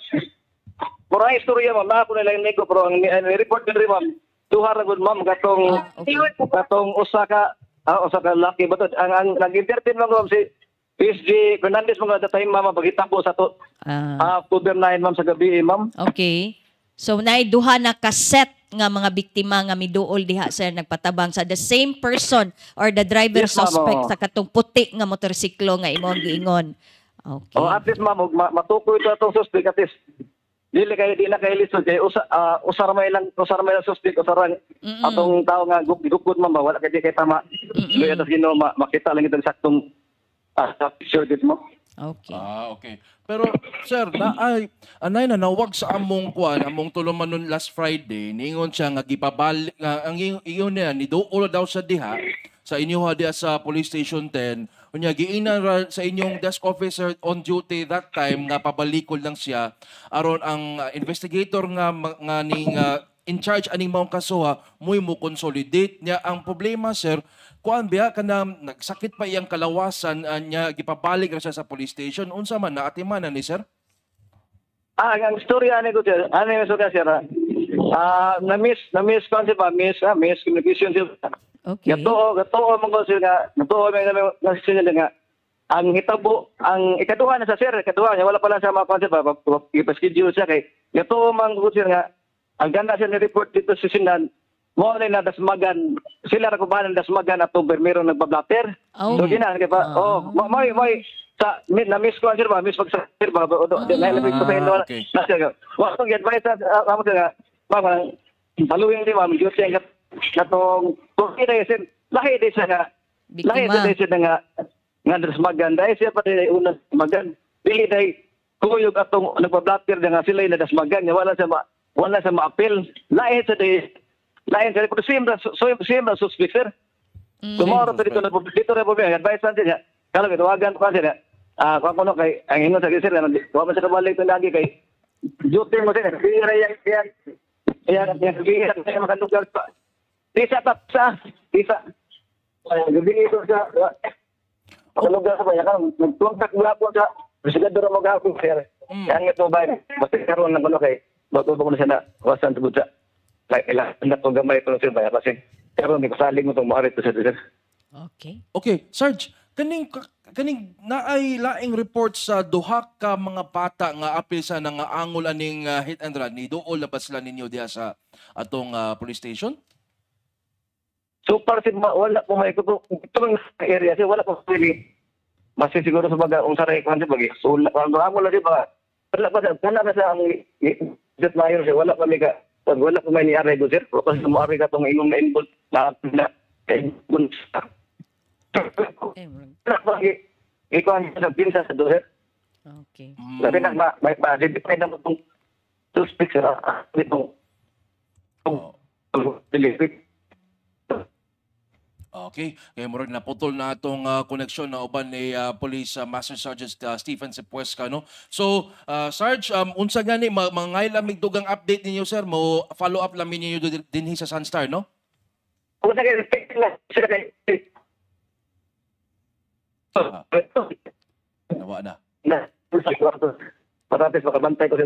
S4: Mura istorya ma'am, ako nila yung nego, pero ang report din rin ma'am, duha ra gud ma'am, katong usa ka lucky ba to? Ang nag-entertain lang ma'am si PSG Fernandez mga datay ma'am, pagitabo sa to. October 9 ma'am sa gabi ma'am.
S2: Okay. So, duha na kaset nga mga biktima nga miduol diha sir nagpatabang sa the same person or the driver suspect sa katong puti nga motorsiklo nga imong giingon. Okay.
S4: At least ma'am, matukoy ito atong suspect at least di na kay lisod kay usar may lang suspect usar atong tao nga gugod man ba wala kay di kay tama kaya tas Ginoo makita lang itong saktong picture dito mo.
S2: Okay.
S1: Okay. Pero sir, anay na nawag sa among tulumanon last Friday, ningon siya nga gipabalik ang ingon niya ni duol daw sa diha sa inyo diha sa Police Station 10. Unya giinan sa inyong desk officer on duty that time nga pabalikod lang siya aron ang investigator nga ning in charge aning maong kasuha mo consolidate niya ang problema sir kuan biya kana nagsakit pa iyang kalawasan niya gipabalik ra siya sa police station unsa man naatiman ni sir.
S4: Ang istorya ni ko sir, ano yung istorya sir? Na-miss ko miss communication sir.
S2: Okay.
S4: Gato mo ko sir nga, gato may nasisinil nga. Ang hitabo, ang ikaduha na sa sir, ikaduha niya, wala pa lang sa mga concept, ipaschedule siya kay, gato man ko sir nga, ang ganda siya ni-report dito sa Sinan, mo na dasmagan, sila rakubahan ng dasmagan at October, meron nagbablatter.
S2: Oh.
S4: So, gina, kaya pa, may, na-miss ko sir ba, miss pag sa sir ba, nalabig ko sa ino, wala kong advice na, ako sir nga, paluhin di ba, mag-Diyos siya, katong, sir, lahi din siya nga, lahi din siya nga dasmagan, dahil siya pati na unang dasmagan, dili dahil, kuyog atong nagpa-blatter nga sila yung nadasmagan, wala sa ma-appeal. Lain sa pero same na suspect, sir. Tomorrow dito na problema. Advice natin niya. Kalau itawagan ko sir. Kung ano kay, ang ingon sa sir, huwag mo sa kabalik ito lagi kay, duty mo sir. Yan, makalugar pa. Tisa. Gabi ito sa, makalugar sa bayan. Nagtuwagtak mula po sa, presigador mo gahapon, sir. Yan ito ba, basta karoon ng ano kay, matubog na siya na wasan tugod sa ilang na itong gamay ito sir ba kasi pero may kasaling mo itong maarit sir.
S1: Okay, Sarge, kaning naay laing report sa duha ka mga bata nga apil sa nga angol aning hit and run ni dool labas sila ninyo diha sa atong police station?
S4: So para si wala po may itong area sir wala po really mas siguro sa baga ang saray kan bagi so ang angol di ba wala pa sa ang just mayor siya wala pa may wala pa may ni-aray do sir kasi mo ari ka tong imong na input na kung ikaw ang sa pinsa sa do sir.
S2: Okay.
S4: Sabi na may depend na mo tong suspect sir nitong
S1: Okay, kaya murag naputol na atong koneksyon na uban ni Police Master Sergeant Stephen Sepuesca, no? So, Sarge, unsa gani mangay lamig dugang update ninyo sir, mo follow up lamin ninyo dinhi sa Sunstar, no?
S4: Kung sa respect na sir kay
S1: nawa na.
S4: Na, parates makabantay ko sir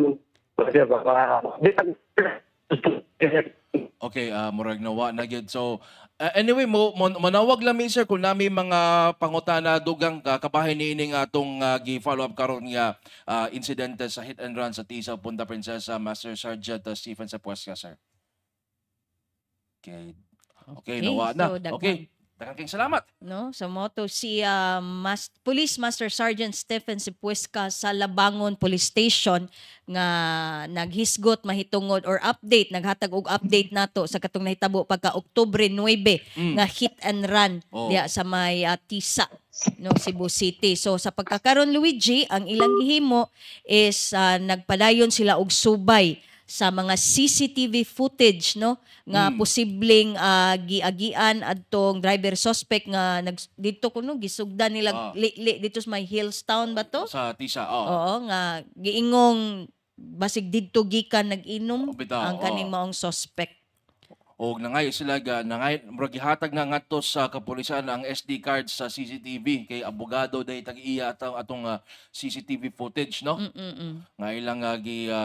S1: Okay, murag nawa na gyud. So, anyway, manawag lang mi sir kung nami mga pangutana dugang kabahin niining atong gi-follow up karon nga insidente sa hit and run sa Tisa Punta Princesa Master Sergeant Stephen Sepuesca, sir. Okay, nawa na. Okay. Daghang salamat.
S2: No, sa moto si Police Master Sergeant Stephen Sepuesca sa Labangon Police Station nga naghisgot mahitungod or naghatag og update nato sa katong nahitabo pagka Oktubre 9 nga hit and run diya sa may Tisa no Cebu City. So sa pagkakaron Luigi, ang ilang gihimo is nagpadayon sila og subay sa mga CCTV footage no nga posibleng giagian adtong driver suspect nga dito kuno gisugdan nila dito sa may Hillstown ba to
S1: sa Tisa.
S2: Oo nga giingong basig didto gikan nag-inom ang kaning maong suspect.
S1: Og nangay sila murag gihatag na ngadto sa kapulisan ang SD card sa CCTV kay abogado day tag-iya atong CCTV footage, no? Nga ilang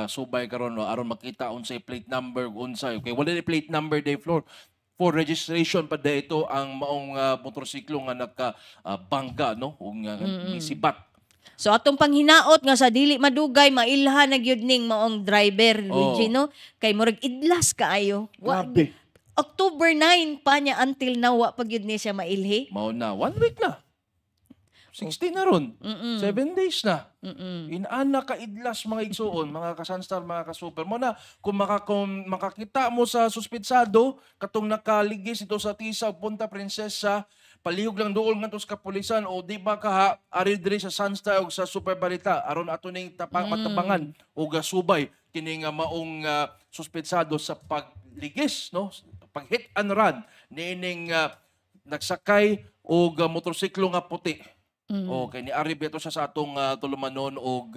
S1: subay karon aron makita unsay plate number unsay kay wala ni plate number day floor for registration pa ito ang maong motorsiklo nga nagka-bangga, no? O nga isibat.
S2: So atong panghinaot nga sa dili madugay mailhan na gyud ning maong driver Luigi, no? Kay murag idlas kaayo.
S1: Grabe.
S2: October 9 pa niya until now wa pa gyud ni siya mailhi.
S1: Mao na 1 week na. 16 na ron. 7 days na. Inana ka idlas mga igsuon, mga ka-Sunstar, mga ka-Super. Mo na kung makakita mo sa suspitsado katong nakaligis ito sa Tisa Punta Princesa, palihog lang dool ngadto sa kapulisan o di ba ka ari diri sa Sunstar o sa Super Balita aron ato ning matabangan o gasubay kini nga maong suspitsado sa pagligis, no? Pag hit and run niining nagsakay og motorsiklo nga puti. Okay, ni ari beto siya sa atong tulumanon og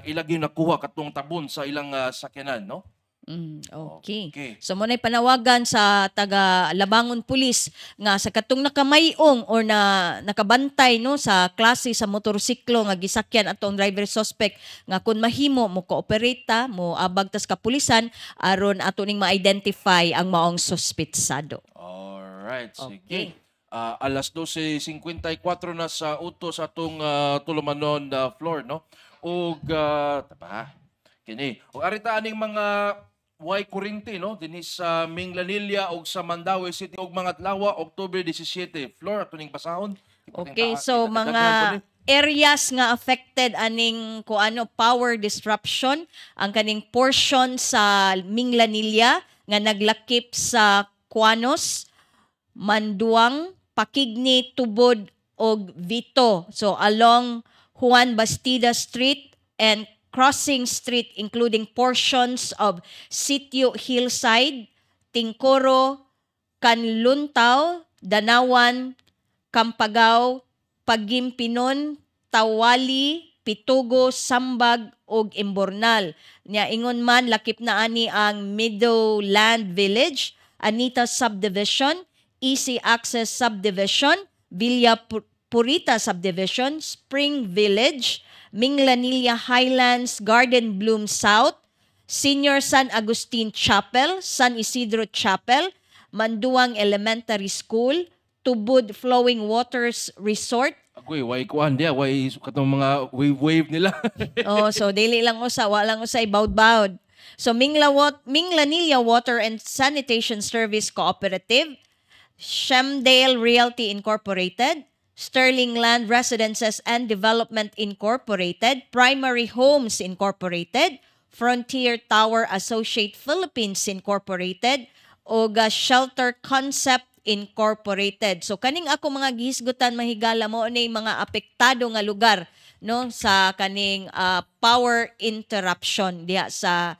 S1: ilagi nakuha katong tabon sa ilang sakyanan, no?
S2: Okay.
S1: Okay.
S2: So mo na'y panawagan sa taga Labangon Police nga sa katong nakamayong or nakabantay no sa klase sa motorsiklo nga gisakyan atong driver suspect nga kun mahimo mo cooperate ta, mo abag tas kapulisan aron ato ning ma-identify ang maong suspitsado.
S1: Alright, sige.
S2: Okay.
S1: Alas 12:54 na sa utos atong tulumanon floor, no? Ug kini. Ug arita aning mga way kurinti, no? Dinis sa Minglanilla ug sa Mandaue City ug mga adlaw October 17. Floor ato ning basahon.
S2: Okay, so mga areas nga affected aning power disruption ang kaning portion sa Minglanilla nga naglakip sa Kuanos, Manduang, Pakigni, Tubod og Vito. So along Juan Bastida Street and Crossing Street including portions of Sitio Hillside, Tingkoro, Kanluntao, Danawan, Kampagaw, Pagimpinon, Tawali, Pitugo, Sambag ug Imbornal. Nya ingon man lakip na ani ang Meadowland Village, Anita Subdivision, Easy Access Subdivision, Villa Purita Subdivision, Spring Village, Minglanilla Highlands, Garden Bloom South, Senior San Agustin Chapel, San Isidro Chapel, Manduang Elementary School, Tubod Flowing Waters Resort.
S1: Agoy, way kuan dia, way katong mga wave nila.
S2: So dili lang usa, wa lang usa ibawd-bawd. So Minglanilla Water and Sanitation Service Cooperative, Shemdale Realty Incorporated, Sterling Land Residences and Development Incorporated, Primary Homes Incorporated, Frontier Tower Associate Philippines Incorporated, o Shelter Concept Incorporated. So kaning ako mga gihisgutan mahigala mo ni mga apektado nga lugar no sa kaning power interruption diha sa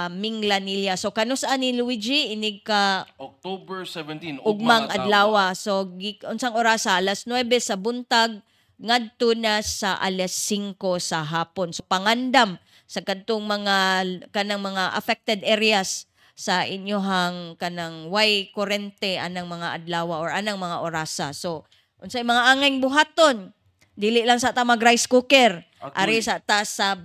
S2: Minglanilla. So kanus-an ni Luigi inig ka
S1: October 17
S2: ugmang adlaw. So unsang orasa alas 9 sa buntag ngadto na sa alas 5 sa hapon. So pangandam sa kadtong kanang mga affected areas sa inyohang kanang way kurente anang mga adlaw or anang mga orasa. So unsay mga angay buhaton dili lang sa ta mag rice cooker, ari sa ta sa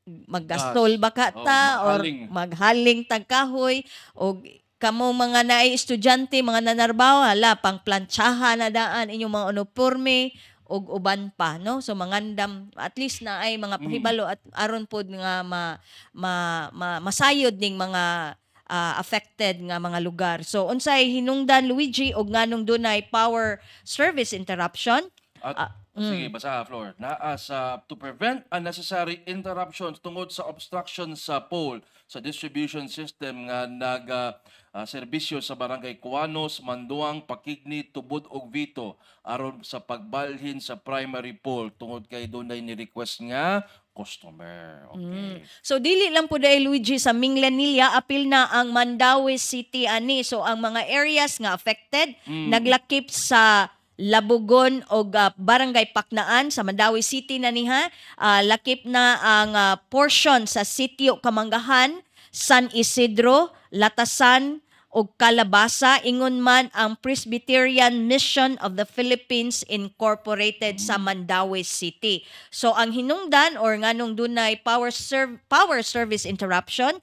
S2: maggastol baka ta or maghaling tagkahoy o kamo mga naay estudyante mga nanarbaho hala pang plantsahan na daan inyong mga uniforme og uban pa no. So mangandam at least na ay mga pahibalo at aron pod nga masayod ning mga affected nga mga lugar. So unsay hinungdan Luigi og nganong dunay power service interruption?
S1: Sige, basa floor. To prevent unnecessary interruptions tungod sa obstruction sa pole sa distribution system nga serbisyo sa barangay Kuanos, Manduang, Pakigni, Tubod ug Vito aron sa pagbalhin sa primary pole tungod kay dunay ni request nga customer. Okay.
S2: So dili lang po dahil Luigi sa Minglanilla apil na ang Mandaue City ani. So ang mga areas nga affected naglakip sa Labugon o Barangay Paknaan sa Mandaue City na niha. Lakip na ang portion sa Sitio Kamanggahan, San Isidro, Latasan o Calabasa. Ingon man ang Presbyterian Mission of the Philippines Incorporated sa Mandaue City. So ang hinungdan or nganong dunay power service interruption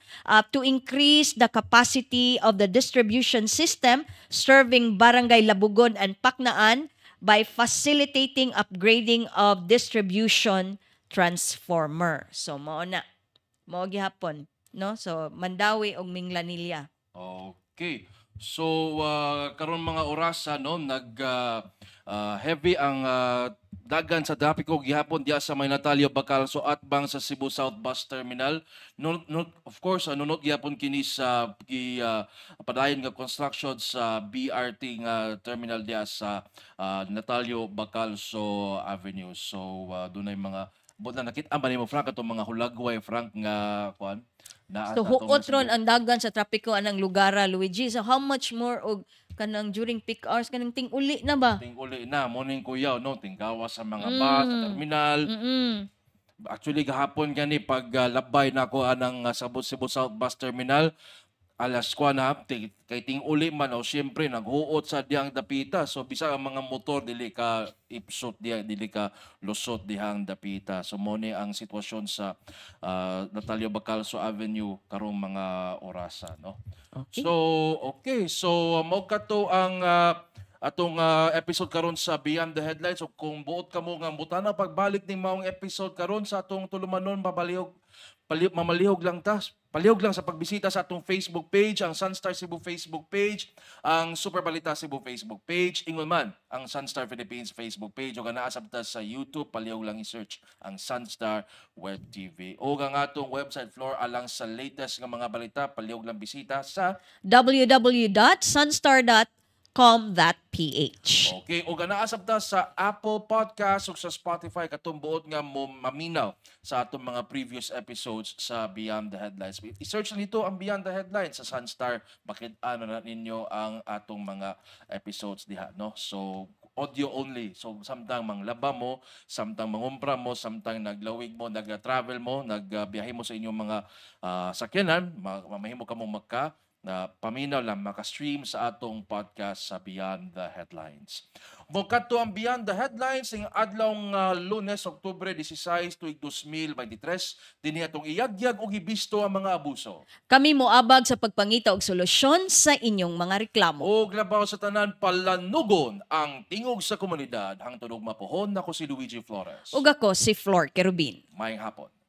S2: to increase the capacity of the distribution system serving Barangay Labugon and Paknaan by facilitating upgrading of distribution transformer. So mao gihapon no. So Mandaue ug Minglanilla.
S1: Okay. So karon mga orasa no heavy ang dagan sa trapiko gihapon diya sa May Natalio Bacalso at bang sa Cebu South Bus Terminal. Of course nunot gihapon kini sa padayon nga construction sa BRT nga terminal diya sa Natalio Bacalso Avenue. So dunay mga na nakita ba nimo Frank atong mga hulagway Frank nga kuan na
S2: so huot ron ang dagan sa trapiko anang lugara Luigi. So how much more og kanang during peak hours kanang ting-uli na ba?
S1: Ting-uli na morning kuyaw no tinggawa sa mga bus sa terminal. Actually, gahapon gani pag labay na ako anang Cebu South Bus Terminal, alas 4 na, kay ting uli man, o siyempre, naghuot sa diyang dapita. So, bisa ang mga motor, dili ka ipsot diya, dili ka lusot dihang dapita. So, mo ni ang sitwasyon sa Natalio Bacalso Avenue karong mga orasa, no?
S2: Okay.
S1: So, okay. So, mo kato ang atong episode karon sa Beyond the Headlines. So, kung buot ka mo nga butana pagbalik ning maong episode karon sa atong tulumanon, mamalihog lang ta. Palihog lang sa pagbisita sa atong Facebook page, ang Sunstar Cebu Facebook page, ang Super Balita Cebu Facebook page, ingon man ang Sunstar Philippines Facebook page, o kanaasab ta sa YouTube, palihog lang i-search ang Sunstar Web TV. O ang atong website floor alang sa latest nga mga balita, palihog lang bisita sa
S2: www.sunstar.com.ph.
S1: Okay, o ganaasab ta sa Apple Podcast o sa Spotify katong buot nga mo maminaw sa atong mga previous episodes sa Beyond the Headlines. I-search nito ang Beyond the Headlines sa Sunstar, makita na ninyo ang atong mga episodes diha, no? So audio only. So samtang manglaba mo, samtang mangumpra mo, samtang naglawig mo, nag-travel mo, nagbiyahe mo sa inyong mga sakyanan, mamahimo ka mong na paminaw lang maka-stream sa atong podcast sa Beyond the Headlines. Mungkato ang Beyond the Headlines ng adlawng Lunes, Oktubre 16, tuig 2023, dinhi atong iyagyag og ibisto ang mga abuso.
S2: Kami moabag sa pagpangita og solusyon sa inyong mga reklamo.
S1: O labaw sa tanan, palanugon ang tingog sa komunidad. Hangtod og mapuhon, ako si Luigi Flores.
S2: Ug ako si Flor Kerubin.
S1: Maayong hapon.